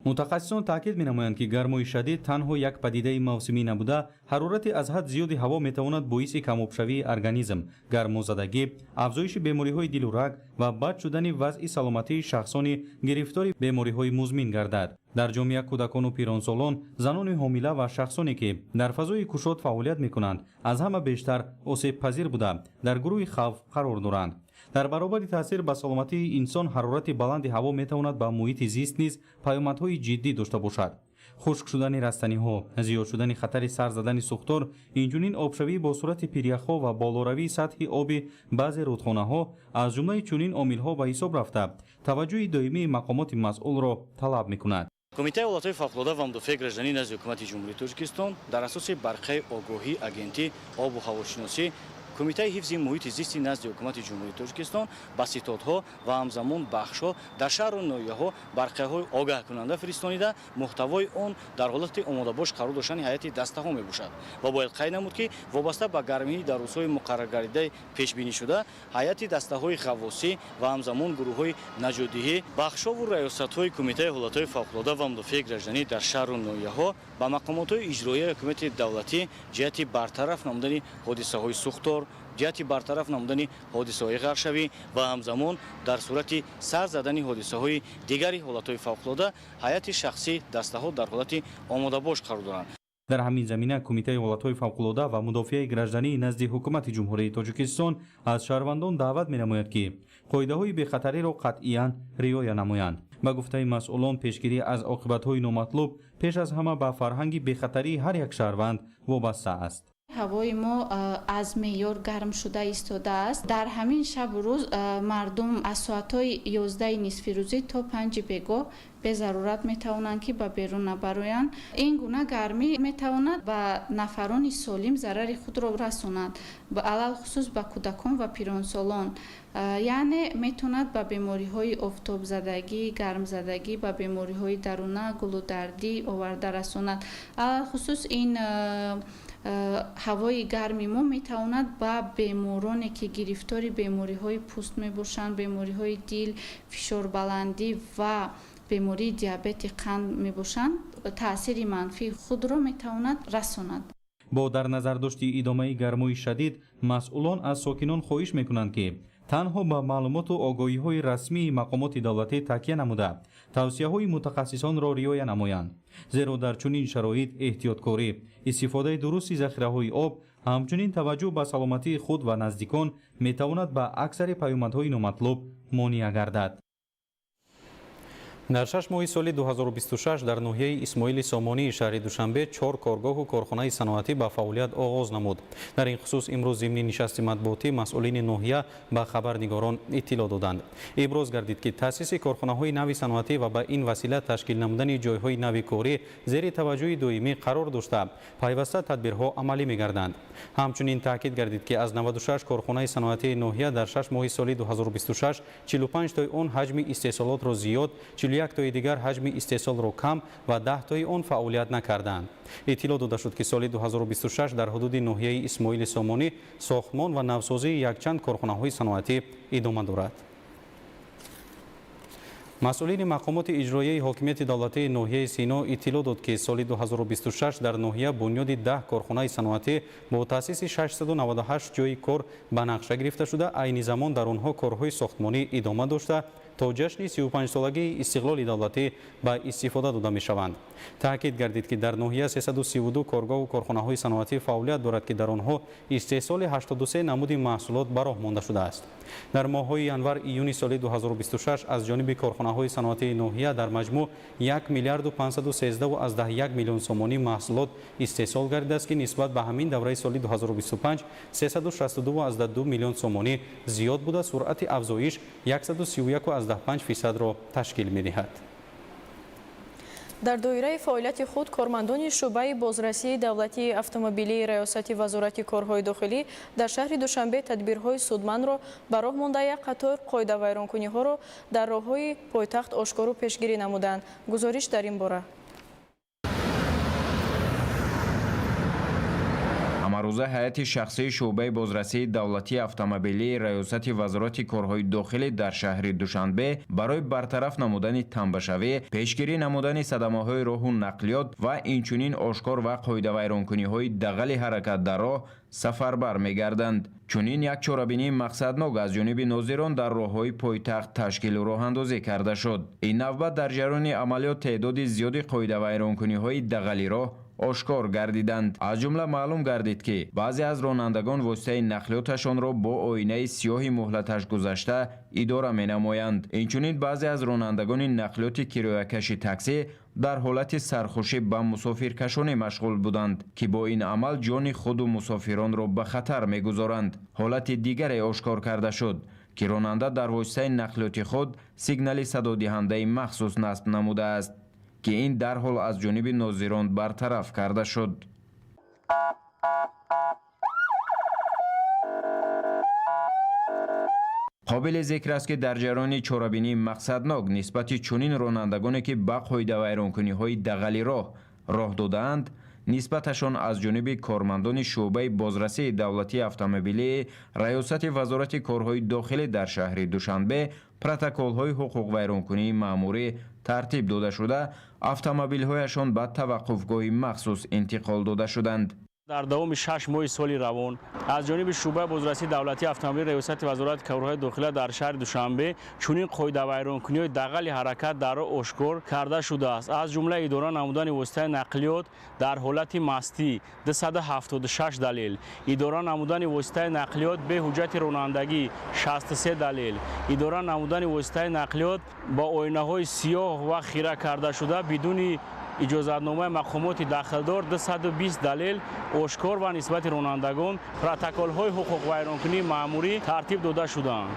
متخصصان تاکید می‌نمایند که گرمای شدید تنها یک پدیده موسمی نبوده، حرارت از حد زیاد هوا می‌تواند باعث کم‌آبشوی ارگانیسم، گرمازدگی، افزایش بیماری‌های دل و رگ و بد شدن وضع سلامتی شخصان گرفتار بیماری‌های مزمن گردد. در جامعه کودکان و پیرانسالان، زنان حامله و شخصانی که در فضای کشاد فعالیت می‌کنند، از همه بیشتر آسیب پذیر بوده در گروه خوف قرار دارند. در برابر تاثیر به سلامتی انسان، حرارت بلند هوا میتواند به محیط زیست نیز پیامدهای جدی داشته باشد. خشک شدن رستنی‌ها، زیاد شدن خطر سر زدن سوختار، اینچنین آبشوی با صورت پیریخ‌ها و بالاروی سطح آب بعضی رودخانه‌ها از جمله چنین عامل‌ها به حساب رفته توجه دائمی مقامات مسئول را طلب می‌کند. کمیته ولایت‌های فوق‌العاده و مدافع گردشدنی نزد حکومت جمهوری تاجیکستان در اساس برخه آگاهی агентии آب و هواشناسی کمیته حفظ محیط زیست نزد حکومت جمهوری تاجیکستان با ستادها و همزمان بخش‌ها در شهر و ناحیه‌ها برقه‌های آگاه کننده فرستانیده محتوای آن در حالت آماده باش قرار داشتن هیئت دسته‌ها میباشد و باید قید نمود که وابسته به گرمی در روزهای مقرر گردیده پیش بینی شده هیئت دسته‌های غواصی و همزمان گروه‌های نجات‌دهی بخش‌ها و ریاست‌های کمیته ولایت‌های فوق‌العاده و مدافع گردشدنی در شهر و ناحیه‌ها با مقامات‌های اجرایی حکومت دولتی جهت برطرف نمودن حادثه‌های سوختار، جهت برطرف نمودن حادثه‌های غرشوی و همزمان در صورت سر زدن حادثه‌های دیگری حالت‌های فوق‌العاده هیئت شخصی دسته‌ها در حالت آماده باش قرار دارند. در همین زمینه کمیته ولایت‌های فوق‌العاده و مدافع گردشدنی نزد حکومت جمهوری تاجیکستان از شهروندان دعوت می‌نماید که قاعده‌های بی‌خطری را قطعاً رعایت نمایند. با گفته مسئولان پیشگیری از عاقبت‌های نامطلوب پیش از همه به فرهنگ بی‌خطری هر یک شهروند وابسته است. ҳавои мо аз меъёр гарм шуда истода аст. дар ҳамин шабу рӯз мардум аз соатҳои 11 нисфирӯзӣ то 5 бегоҳ безарурат метавонанд ки ба берун набароянд. ин гуна гармӣ метавонад ба нафарони солим зарари худро расонад, алалхусус ба кӯдакон ва пиронсолон. яъне метавонад ба бемориҳои офтобзадагӣ, гармзадагӣ, ба бемориҳои даруна, гулудардӣ оварда расонад. алалхусус ин ҳавои гарми мо метавонад ба бемороне ки гирифтори бемориҳои пӯст мебошанд, бемориҳои дил, фишорбаландӣ ва бемории диабети қанд мебошанд, таъсири манфии худро метавонад расонад. با در نظر داشتی ادامه گرمای شدید، مسئولان از ساکنان خواهش میکنند که تنها به معلومات و آگاهی‌های رسمی مقامات دولتی تکیه نموده توصیه‌های متخصصان را رعایت نمایند، زیرا در چنین شرایط احتیاطکاری، استفاده درست ذخیره‌های آب، همچنین توجه به سلامتی خود و نزدیکان میتواند به اکثر پیامدهای نامطلوب مانع گردد. در 6 ماه سال 2026 در ناحیه اسماعیل سامانی شهر دوشنبه 4 کارگاه و کارخانه صنعتی به فعالیت آغاز نمود. در این خصوص امروز ضمن نشست مطبوعاتی مسئولین ناحیه به خبرنگاران اطلاع دادند. ابراز گردید که تأسیس کارخانه‌های نوی صنعتی و به این وسیله تشکیل نمودن جایهای نوی کاری زیر توجه دائمی قرار داشته پیوسته تدبیرها عملی می‌گردند. همچنین تاکید گردید که از 96 کارخانه صنعتی ناحیه در 6 ماه سال 2026 45 تا آن حجم استحصالات را زیاد، 41 41 тои дигар ҳаҷми истеҳсолро кам ва 10 тои он фаъолият накарданд. иттилоъ дода шуд ки соли 2026 дар ҳудуди ноҳияи исмоили сомонӣ сохтмон ва навсозии якчанд корхонаҳои саноатӣ идома дорад. масъулини мақомоти иҷроияи ҳокимияти давлатии ноҳияи Сино иттилоъ дод ки соли 2026 дар ноҳия бунёди 10 корхонаи саноатӣ бо таъсиси 698 ҷойи кор ба нақша гирифта шуда, айни замон дар онҳо корҳои сохтмонӣ идома дошта то ҷашни 35-солагии истиқлоли давлатӣ ба истифода дода мешаванд. таъкид гардид ки дар ноҳия 332 коргоҳу корхонаҳои саноатӣ фаъолият дорад ки дар онҳо истеҳсоли 83 намуди маҳсулот ба роҳ монда шудааст. дар моҳҳои январ-июни соли 2026 аз ҷониби корхонаҳои саноатии ноҳия дар маҷмӯъ 1 миллиарду 513,1 миллион сомонӣ маҳсулот истеҳсол гардидааст ки нисбат ба ҳамин давраи соли 2025 362,2 миллион сомонӣ зиёд буда суръати афзоиш 131,5% ташкил медиҳад. дар доираи фаъолияти худ кормандони шуъбаи бозрасии давлатии автомобилии раёсати вазорати корҳои дохилӣ дар шаҳри Душанбе тадбирҳои судмандро ба роҳ монда як қатор қоидавайронкуниҳоро дар роҳҳои пойтахт ошкору пешгирӣ намуданд. гузориш дар ин бора. амарӯза ҳайати шахсии шуъбаи бозрасии давлатии автомобилии раёсати вазорати корҳои дохилӣ дар шаҳри Душанбе барои бартараф намудани тамбашавӣ, пешгирӣ намудани садамаҳои роҳу нақлиёт ва инчунин ошкор ва қоидавайронкуниҳои дағали ҳаракат дар роҳ сафарбар мегарданд. чунин як чорабинии мақсаднок аз ҷониби нозирон дар роҳҳои пойтахт ташкилу роҳандозӣ карда шуд. ин навбат дар ҷараёни амалиёт теъдоди зиёди қоидавайронкуниҳои дағали роҳ ошкор гардиданд. аз ҷумла маълум гардид ки баъзе аз ронандагон воситаи нақлиёташонро бо оинаи сиёҳи муҳлаташ гузашта идора менамоянд. инчунин баъзе аз ронандагони нақлиёти кироякаши таксӣ дар ҳолати сархушӣ ба мусофиркашонӣ машғул буданд ки бо ин амал ҷони худу мусофиронро ба хатар мегузоранд. ҳолати дигаре ошкор карда шуд ки ронанда дар воситаи нақлиёти худ сигнали садодиҳандаи махсус насб намудааст ки ин дарҳол аз ҷониби нозирон бартараф карда шуд. қобили зикр аст ки дар ҷараёни чорабинии мақсаднок нисбати чунин ронандагоне ки ба қоидавайронкуниҳои дағали роҳ додаанд, нисбаташон аз ҷониби кормандони шуъбаи бозрасии давлатии автомобилии раёсати вазорати корҳои дохилӣ дар шаҳри Душанбе протоколҳои ҳуқуқвайронкунии маъмурӣ тартиб дода шуда, автомобилҳояшон ба таваққуфгоҳи махсус интиқол дода шуданд. дар давоми 6 моҳи соли равон аз ҷониби шуъбаи бозрасии давлатии автомобилии раёсати вазорати корҳои дохилӣ дар шаҳри Душанбе чунин қоидавайронкуниҳои дағали ҳаракат дар роҳ ошкор карда шудааст. аз ҷумла идора намудани воситаи нақлиёт дар ҳолати мастӣ 276 далел, идора намудани воситаи нақлиёт бе ҳуҷҷати ронандагӣ 63 далел, идора намудани воситаи нақлиёт ба оинаҳои сиёҳ ва хира карда шуда бидуни иҷозатномаи мақомоти дахлдор 220 далел ошкор ва нисбати ронандагон протоколҳои ҳуқуқвайронкунии маъмурӣ тартиб дода шуданд.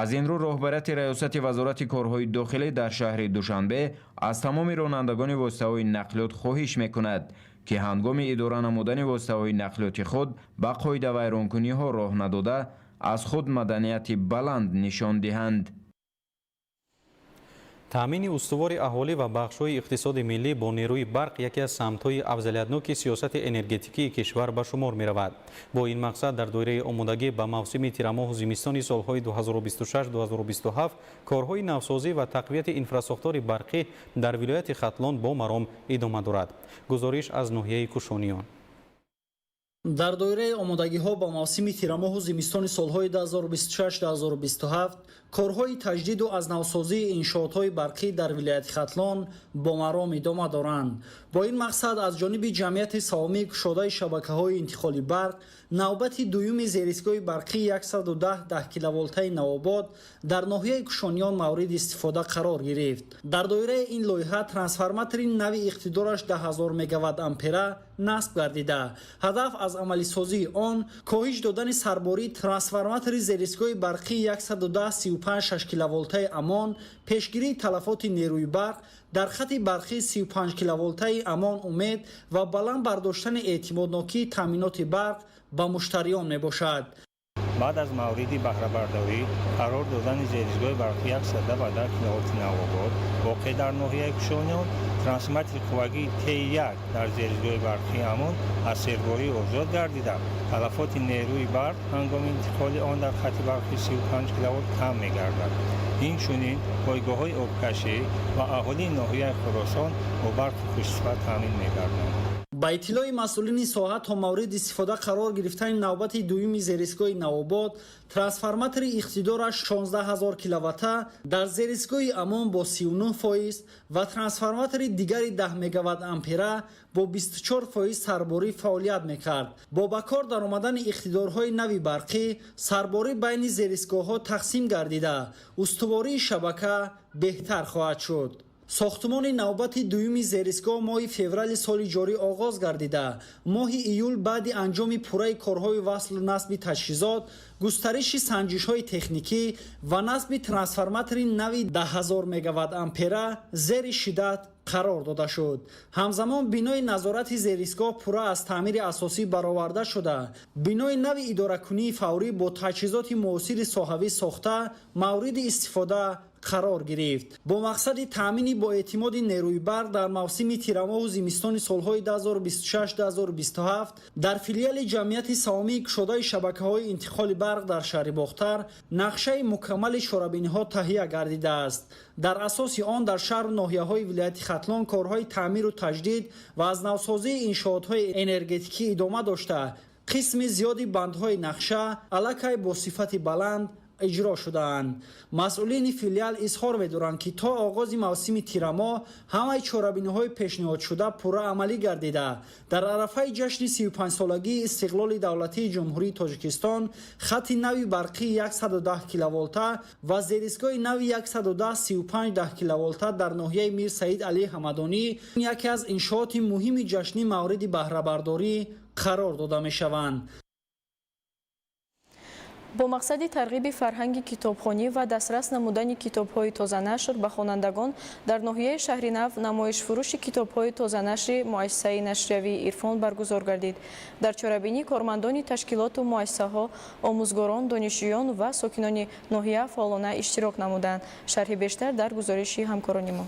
аз ин рӯ роҳбарияти раёсати вазорати корҳои дохилӣ дар шаҳри Душанбе аз тамоми ронандагони воситаҳои нақлиёт хоҳиш мекунад ки ҳангоми идора намудани воситаҳои нақлиёти худ ба қоидавайронкуниҳо роҳ надода, аз худ маданияти баланд нишон диҳанд. таъмини устувори аҳолӣ ва бахшҳои иқтисоди миллӣ бо нерӯи барқ яке аз самтҳои афзалиятноки сиёсати энергетикии кишвар ба шумор меравад. бо ин мақсад дар доираи омодагӣ ба мавсими тирамоҳу зимистони солҳои 2026-2027 корҳои навсозӣ ва тақвияти инфраструктури барқӣ дар вилояти Хатлон бо маром идома дорад. гузориш аз ноҳияи Кушониён. дар доираи омодагиҳо ба мавсими тирамоҳу зимистони солҳои 2026-2027 корҳои таҷдиду азнавсозии иншоотҳои барқӣ дар вилояти Хатлон бо маром идома доранд. бо ин мақсад аз ҷониби ҷамъияти савомии кушодаи шабакаҳои интиқоли барқ навбати дуюми зеристгоҳи барқи 110 киловолтаи Навобод дар ноҳияи Кушониён мавриди истифода қарор гирифт. дар доираи ин лоиҳа трансформатори нави иқтидораш 10000 мегаватт ампера насб гардида, ҳадаф аз амалисозии он коҳиш додани сарбории трансформатори зеристгоҳи барқи 110-35 киловолтаи Амон, пешгирии талафоти нерӯи барқ дар хати барқи 35 киловолтаи Амон Умед ва баланд бардоштани эътимоднокии таъминоти барқ ба муштариён мебошад. بعد از مورد بهره برداری قرار دادن زیرزگاه برقی 110 و 10 کیلووات نوآباد واقع در ناحیه کشانیان، ترانسمیتر قوگی T1 در زیرزگاه برقی همان از سرباری آزاد گردیده. تلفات نیروی برق هنگام انتقال آن در خط برقی 35 کیلووات کم می‌گردد. این چنین پایگاه‌های آبکشی و اهالی ناحیه خراسان با برق خوش‌صفت تامین می‌گردند. با اطلاع مسئولین ساحه تا مورد استفاده قرار گرفتن نوبت دوم زیرسگاه نوآباد، ترانسفورماتر اقتدارش 16000 کیلووات در زیرسگاه امان با 39% و ترانسفورماتر دیگری 10 مگاوات امپره با 24% سرباری فعالیت میکرد. با بکار در آمدن اقتدارهای نوی برقی، سرباری بین زیرسگاه‌ها تقسیم گردیده، استواری شبکه بهتر خواهد شد. ساختمان نوبت دوم زیرسگاه ماه فوریه سال جاری آغاز گردیده. ماه ایول بعد انجام پوره کارهای وصل و نصب تجهیزات، گسترش سنجش‌های تکنیکی و نصب ترانسفورماتر نوی 10000 مگاوات امپره زیر شدت قرار داده شد. همزمان بینای نظارت زیرسگاه پوره از تعمیر اساسی برآورده شده. بینای نوی اداره‌کنی فوری با تجهیزات معاصر ساحوی ساخته مورد استفاده قرار گرفت. با مقصد تامین با اعتماد نیروی برق در موسم تیرماه و زمستان سالهای 2026-2027 در فیلیال جمعیت سهامی گشوده شبکه‌های انتقال برق در شهر باختر نقشه مکمل شورابینی‌ها تهیه گردیده است. در اساس آن در شهر و ناحیه‌های ولایت ختلان کارهای تعمیر و تجدید و از نوسازی انشاءات‌های انرژتیکی ادامه داشته. قسم زیادی بندهای نقشه الکی با صفت بلند اجرا شدند. مسئولین فیلیال اظهار می‌دارند که تا آغاز موسم تیرماه همه چاره‌بینی‌های پیشنهاد شده پوره عملی گردیده. در عرفه جشن 35 سالگی استقلال دولتی جمهوری تاجیکستان، خط نوی برقی 110 کیلوولت و زیرسگاه نوی 110-35 کیلوولت در ناحیه میر سعید علی حمدانی یکی از انشاءات مهم جشنی مورد بهره برداری قرار داده می‌شوند. با مقصد ترغیب فرهنگ کتابخوانی و دسترس نمودن کتاب‌های تازه نشر به خوانندگان در ناحیه شهر نو نمایش فروش کتاب‌های تازه نشر مؤسسه نشریوی عرفان برگزار گردید. در چاره‌بینی کارمندان تشکیلات و مؤسسه‌ها، آموزگاران، دانشجویان و ساکنان ناحیه فعالانه اشتراک نمودند. شرح بیشتر در گزارش همکاران ما.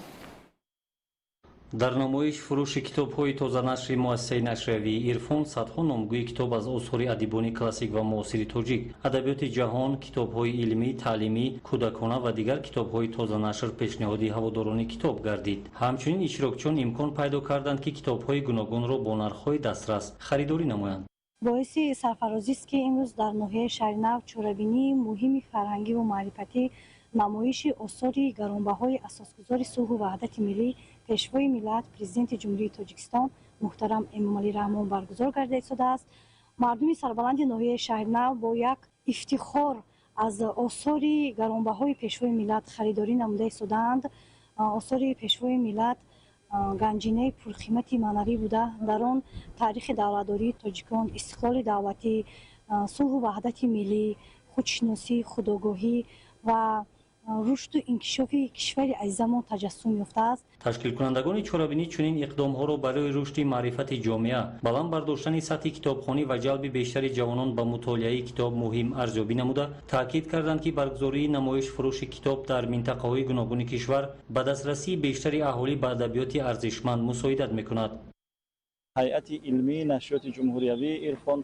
در نمایش فروش کتاب‌های تازه نشر مؤسسه نشریوی عرفان صدها نامگوی کتاب از آثار ادیبان کلاسیک و معاصر تاجیک، ادبیات جهان، کتاب‌های علمی، تعلیمی، کودکانه و دیگر کتاب‌های تازه نشر پیشنهادی هواداران کتاب گردید. همچنین اشتراکچیان امکان پیدا کردند که کتاب‌های گوناگون را با نرخ‌های دسترس خریداری نمایند. باعث سرفرازی است که امروز در ناحیه شهر نو چاره‌بینی مهم فرهنگی و معرفتی نمایش آثار گرانبهای اساسگذار صلح و وحدت ملی پیشوای ملت پرزیدنت جمهوری تاجیکستان محترم امامعلی رحمان برگزار گردیده شده است. مردم سربلند ناحیه شهر نو با یک افتخار از آثار گرانبهای پیشوای ملت خریداری نموده شدند. آثار پیشوای ملت گنجینه پرقیمت معنوی بوده. در آن تاریخ دولتداری تاجیکان، استقلال دولتی، صلح و وحدت ملی، خودشناسی، خودآگاهی و رشد و انکشاف کشور عزیزمان تجسم یافته است. تشکیل کنندگان چاره‌بینی چنین اقدام‌ها را برای رشد معرفت جامعه، بلند برداشتن سطح کتابخوانی و جلب بیشتر جوانان به مطالعه کتاب مهم ارزیابی نموده، تاکید کردند که برگزاری نمایش فروش کتاب در منطقه‌های گوناگون کشور به دسترسی بیشتر اهالی به ادبیات ارزشمند مساعدت می‌کند. هیئت علمی نشریات جمهوری عرفان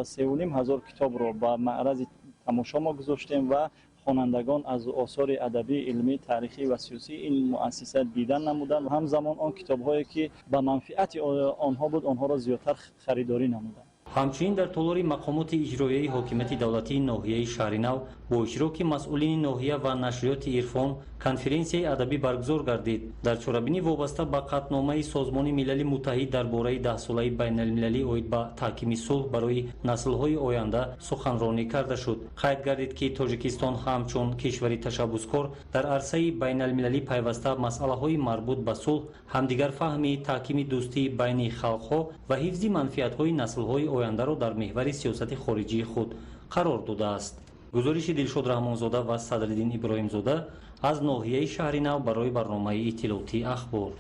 3500 کتاب را به معرض تماشا ما گذاشتیم و خوانندگان از آثار ادبی، علمی، تاریخی و سیاسی این مؤسسه دیدن نمودند و همزمان آن کتاب‌هایی که به منفعت آنها بود آنها را زیادتر خریداری نمودند. همچنین در تالار مقامات اجرایی حاکمیت دولتی ناحیه شهر نو با اشتراک مسئولین ناحیه و نشریات عرفان کنفرانسیای ادبی برگزار گردید. در چاره‌بینی وابسته به قطعنامه سازمان ملل متحد درباره 10 ساله بین‌المللی اوید به تحکیم صلح برای نسل‌های آینده سخنرانی کرده شد. قید گردید که تاجیکستان همچون کشوری تشبثکار در عرصه بین‌المللی پیوسته مسائل‌های مربوط به صلح، همدیگر فهمی، تحکیم دوستی بین خلق‌ها و حفظ منفعت‌های نسل‌های آینده را در محور سیاست خارجی خود قرار داده است. گزارش دلشاد رحمانزاده و صدرالدین ابراهیمزاده از ناحیه شهر نو برای برنامه اطلاعاتی اخبار.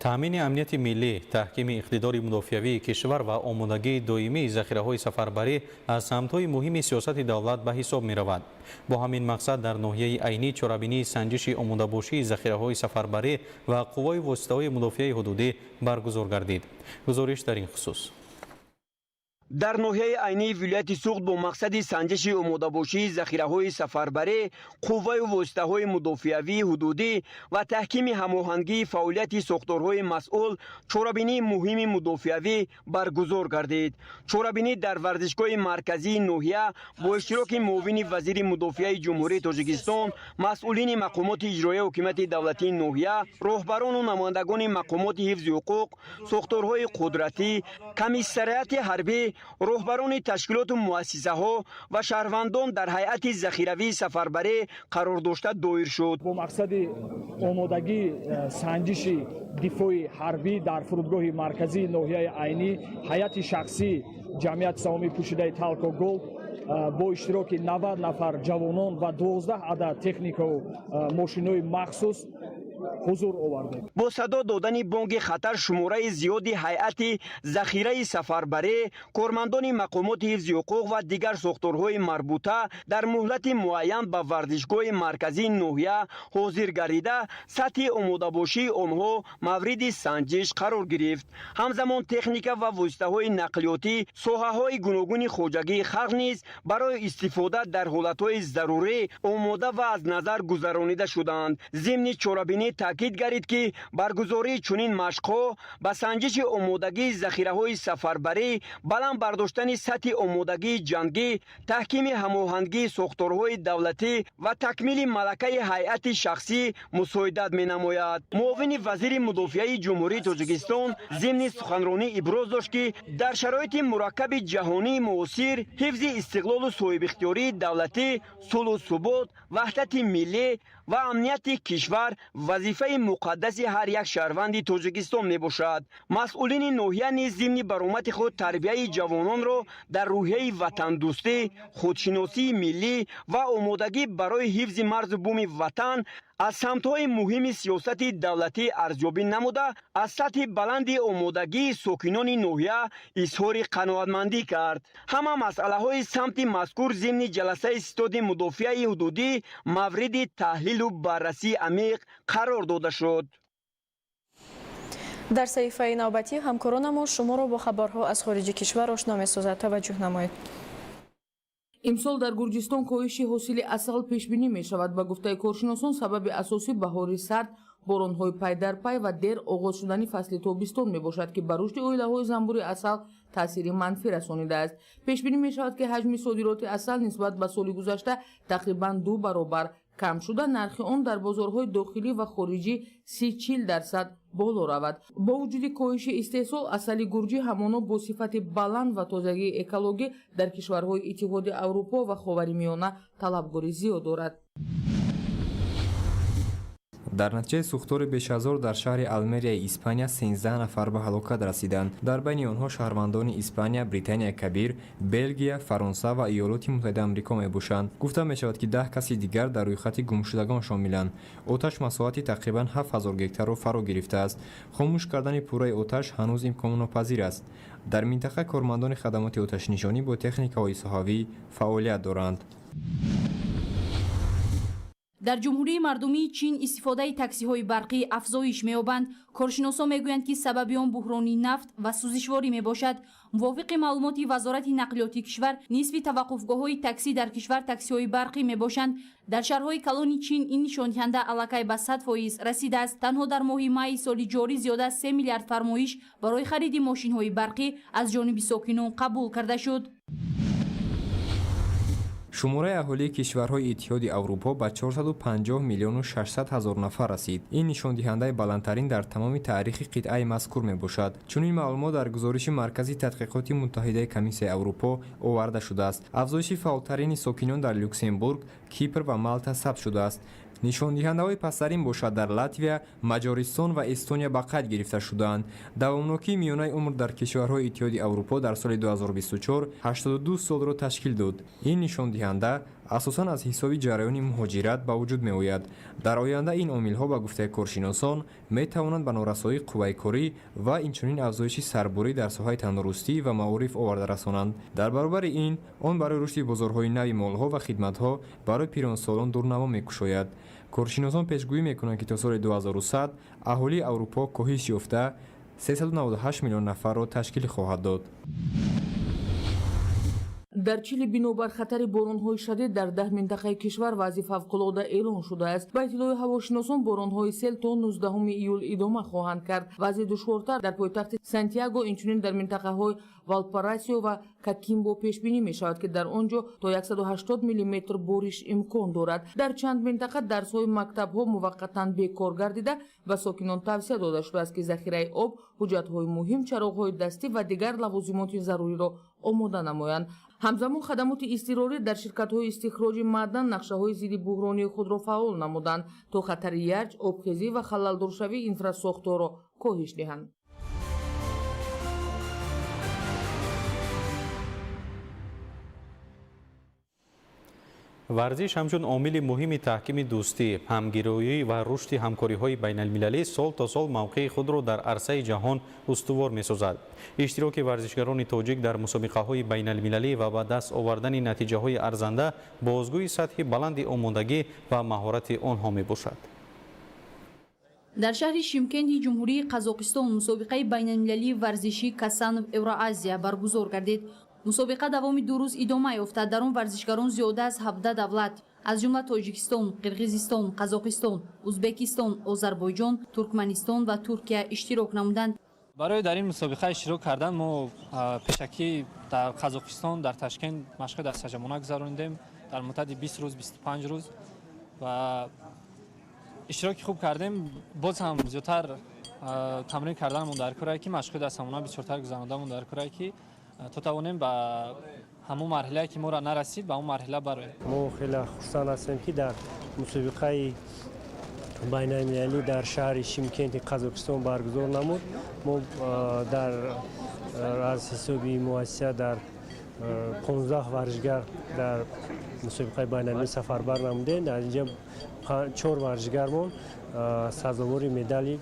تامین امنیت ملی، تحکیم اقتدار مدافعی کشور و آمادگی دائمی ذخیره‌های سفربری از سمت‌های مهم سیاست دولت به حساب می‌رود. با همین مقصد در ناحیه عینی چرابینی سنجش آماده‌باشی ذخیره‌های سفربری و قوای واسطه‌های مدافعه حدودی برگزار گردید. گزارش در این خصوص. در ناحیه عینی ولایت سوخت با مقصد سنجش آماده‌باشی ذخیره‌های سفربری، قوای واسطه‌های مدافعی حدودی و تحکیم هماهنگی فعالیت ساختارهای مسئول چرابینی مهم مدافعی برگزار گردید. چرابینی در ورزشگاه مرکزی ناحیه با اشتراک معاون وزیر مدافعه جمهوری تاجیکستان، مسئولین مقامات اجرایی حکومت دولتی ناحیه، راهبران و نمایندگان مقامات حفظ حقوق، ساختارهای قدرتی، کمیسریات حربی، راهبران تشکیلات و مؤسسه‌ها و شهروندان در هیئت ذخیروی سفربری قرار داشته دایر شد. با مقصد آمادگی سنجش دفاع حربی در فرودگاه مرکزی ناحیه عینی، هیئت شخصی جمعیت سهامی پوشیده تلک و گل با اشتراک 90 نفر جوانان و 12 عدد تکنیک و ماشین‌های مخصوص حضور آورده. با صدا دادن بانگ خطر شماره زیادی هیئت ذخیره سفربری، کارمندان مقامات حفظ حقوق و دیگر ساختارهای مربوطه در مهلت معین به ورزشگاه مرکزی ناحیه حاضر گردیده سطح آماده‌باشی آنها مورد سنجش قرار گرفت. همزمان تکنیک و واسطه‌های نقلیاتی، ساحه‌های گوناگون خواجگی خلق نیز برای استفاده در حالت‌های ضروری آماده و از نظر گذرانیده شدند. ضمن چرابینی تاکید گردید که برگزاری چنین مشق‌ها به سنجش آمادگی ذخیره‌های سفربری، بلند برداشتن سطح آمادگی جنگی، تحکیم هماهنگی ساختارهای دولتی و تکمیل ملکه هیئت شخصی مساعدت می‌نماید. معاون وزیر مدافعه جمهوری تاجیکستان ضمن سخنرانی ابراز داشت که در شرایط مرکب جهانی معاصر حفظ استقلال و صاحب اختیاری دولتی، صلح و ثبات، وحدت ملی و امنیت کشور وظیفه مقدس هر یک شهروند تاجیکستان می باشد. مسئولین ناحیه نیز ضمن برآمد خود تربیت جوانان را در روحیه وطن دوستی، خودشناسی ملی و آمادگی برای حفظ مرز بوم وطن از سمت‌های مهم سیاست دولتی ارزیابی نموده، از سطح بلند آمادگی ساکنان ناحیه اظهار قناعتمندی کرد. همه مسئله‌های سمت مذکور ضمن جلسه ستاد مدافعه حدودی مورد تحلیل و بررسی عمیق قرار داده شد. در صحیفه نوبتی همکاران ما شما را با خبرها از خارج کشور آشنا می‌سازد. توجه نمایید. امسال در گرجستان کاهش حاصل عسل پیش بینی می شود. با گفته کارشناسان سبب اساسی بهار سرد، باران‌های پی در پی و دیر آغاز شدن فصل تابستان می باشد که بر رشد عایله‌های زنبور عسل تاثیر منفی رسانیده است. پیش بینی می شود که حجم صادرات عسل نسبت به سال گذشته تقریباً 2 برابر کم شده، نرخ آن در بازارهای داخلی و خارجی 30-40% بالا رود. با وجود کاهش استحصال، عسل گرجی همانا با صفت بلند و تازگی اکولوژی در کشورهای اتحاد اروپا و خاورمیانه طلبکاری زیاد دارد. در نتیجه سوختور بیش از در شهر المریا اسپانیا 13 نفر به هلاکت رسیدند. در بین آنها شهروندان اسپانیا، بریتانیا کبیر، بلژیا، فرانسه و ایالات متحده آمریکا میباشند. گفته می شود که 10 کسی دیگر در روی خط گمشدگان شاملند. آتش مساحت تقریبا 7000 گکتار را فرا گرفته است. خاموش کردن پوره آتش هنوز امکان ناپذیر است. در منطقه کارمندان خدمات آتش نشانی با تکنیک‌های صحابی فعالیت دارند. در جمهوری مردمی چین استفاده تاکسی‌های برقی افزایش می‌یابند. کارشناسان می‌گویند که سبب آن بحرانی نفت و سوزشواری میباشد. موافق معلومات وزارت نقلیات کشور، نصف توقفگاه‌های تاکسی در کشور تاکسی‌های برقی میباشند. در شهرهای کلان چین این نشان دهنده علاقه به 100% رسیده است. تنها در ماه می سال جاری زیاده از 3 میلیارد فرمایش برای خرید ماشین‌های برقی از جانب ساکنان قبول کرده شد. شماره اهالی کشورهای اتحاد اروپا به 450 میلیون و 600 هزار نفر رسید. این نشان دهنده بلندترین در تمام تاریخ قطعه مذکور می باشد. چون این معلومات در گزارش مرکزی تحقیقات متحده کمیسیون اروپا آورده شده است. افزایش فعالترین ساکنان در لوکزامبورگ، کیپر و مالتا ثبت شده است. نشان دهنده‌های پس‌ترین باشد در لاتویا، مجارستان و استونیا به قید گرفته شدند. دوامناکی میانه عمر در کشورهای اتحاد اروپا در سال 2024 82 سال را تشکیل داد. این نشان دهنده асосан аз ҳисоби ҷараёни муҳоҷират ба вуҷуд меояд. дар оянда ин омилҳо ба гуфтаи коршиносон метавонанд ба норасоии қувваикорӣ ва инчунин афзоиши сарборӣ дар соҳаи тандурустӣ ва маориф оварда расонанд. дар баробари ин он барои рушди бозорҳои нави молҳо ва хидматҳо барои пиронсолон дурнамо мекушояд. коршиносон пешгӯӣ мекунанд ки то соли 2100 аҳолии аврупо коҳиш ёфта 398 миллион нафарро ташкил хоҳад дод. дар Чили бинобар хатари боронҳои шадид дар 10 минтақаи кишвар вазъи фавқулода эълон шудааст. ба иттилои ҳавошиносон боронҳои сел то 19 июл идома хоҳанд кард. вазъи душвортар дар пойтахти Сантьяго инчунин дар минтақаҳои Валпарайсио ва Какимбо пешбинӣ мешавад ки дар он ҷо то 180 миллиметр бориш имкон дорад. дар чанд минтақа дарсҳои мактабҳо муваққатан бекор гардида ба сокинон тавсия дода шудааст ки захираи об, ҳуҷҷатҳои муҳим, чароғҳои дастӣ ва дигар лавозимоти заруриро омода намоянд. ҳамзамон хадамоти изтирорӣ дар ширкатҳои истихроҷи маъдан нақшаҳои зидди буҳронии худро фаъол намуданд то хатари ярҷ, обхезӣ ва халалдоршавии инфрасохторро коҳиш диҳанд. варзиш ҳамчун омили муҳими таҳкими дӯстӣ, ҳамгироӣ ва рушди ҳамкориҳои байналмилалӣ сол то сол мавқеи худро дар арсаи ҷаҳон устувор месозад. иштироки варзишгарони тоҷик дар мусобиқаҳои байналмилалӣ ва ба даст овардани натиҷаҳои арзанда бозгӯи сатҳи баланди омодагӣ ва маҳорати онҳо мебошад. дар шаҳри Шимкенти ҷумҳурии Қазоқистон мусобиқаи байналмилалии варзиши Касанов Евроазия баргузор гардид. мусобиқа давоми 2 рӯз идома ёфта. дар он варзишгарон зиёда аз 17 давлат аз ҷумла Тоҷикистон, Қирғизистон, Қазоқистон, Узбекистон, Озарбойҷон, Туркманистон ва Туркия иштирок намуданд. барои дар ин мусобиқа иштирок кардан мо пешакӣ дар Қазоқистон дар Ташкент машқи дастсаҷамона гузарондем дар муддати 20 рӯз 25 рӯз ва иштироки хуб кардем. боз ҳам зиёдтар тамрин карданамон дар корае ки машқи дастсаҷамона бисёртар гузарондамон дар корае ки то тавонем ба ҳамон марҳилае ки моро нарасид ба он марҳила бароем. мо хеле хурсанд ҳастем ки дар мусобиқаи байналмилалӣ дар шаҳри Шимкенти Қазоқистон баргузор намуд. мо дар аз ҳисоби муассиса дар 15 варзишгар дар мусобиқаи байналмилалӣ сафарбар намудем. дар инҷа 4 варзишгармон сазовори медали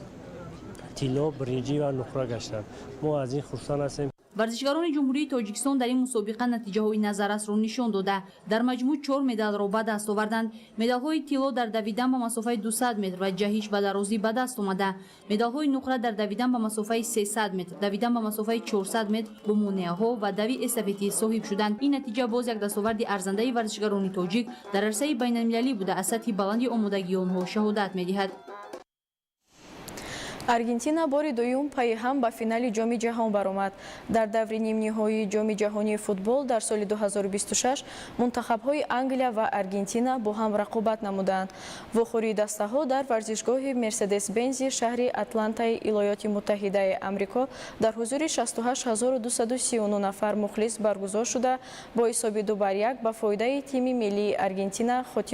тилло, биринҷӣ ва нуқра гаштанд. мо аз ин хурсанд ҳастем. варзишгарони ҷумҳурии Тоҷикистон дар ин мусобиқа натиҷаҳои назаррасро нишон дода дар маҷмӯъ 4 медалро ба даст оварданд. медалҳои тилло дар давидан ба масофаи 200 метр ва ҷаҳиш ба дарозӣ ба даст омада. медалҳои нуқра дар давидан ба масофаи 300 метр, давидан ба масофаи 400 метр бо монеаҳо ва дави эстафетӣ соҳиб шуданд. ин натиҷа боз як дастоварди арзандаи варзишгарони тоҷик дар арсаи байналмилалӣ буда аз сатҳи баланди омодагии онҳо шаҳодат медиҳад. Аргентина бори дуюм пайи ҳам ба финали ҷоми ҷаҳон баромад. дар даври нимниҳоии ҷоми ҷаҳонии футбол дар соли 2026 мунтахабҳои Англия ва Аргентина бо ҳам рақобат намуданд. вохӯрии дастаҳо дар варзишгоҳи Мерседес-Бензи шаҳри Атлантаи Иёлоти Муттаҳидаи Амрико дар ҳузури 68239 нафар мухлис баргузор шуда бо ҳисоби 2-1 ба фоидаи тими миллии Аргентина хотима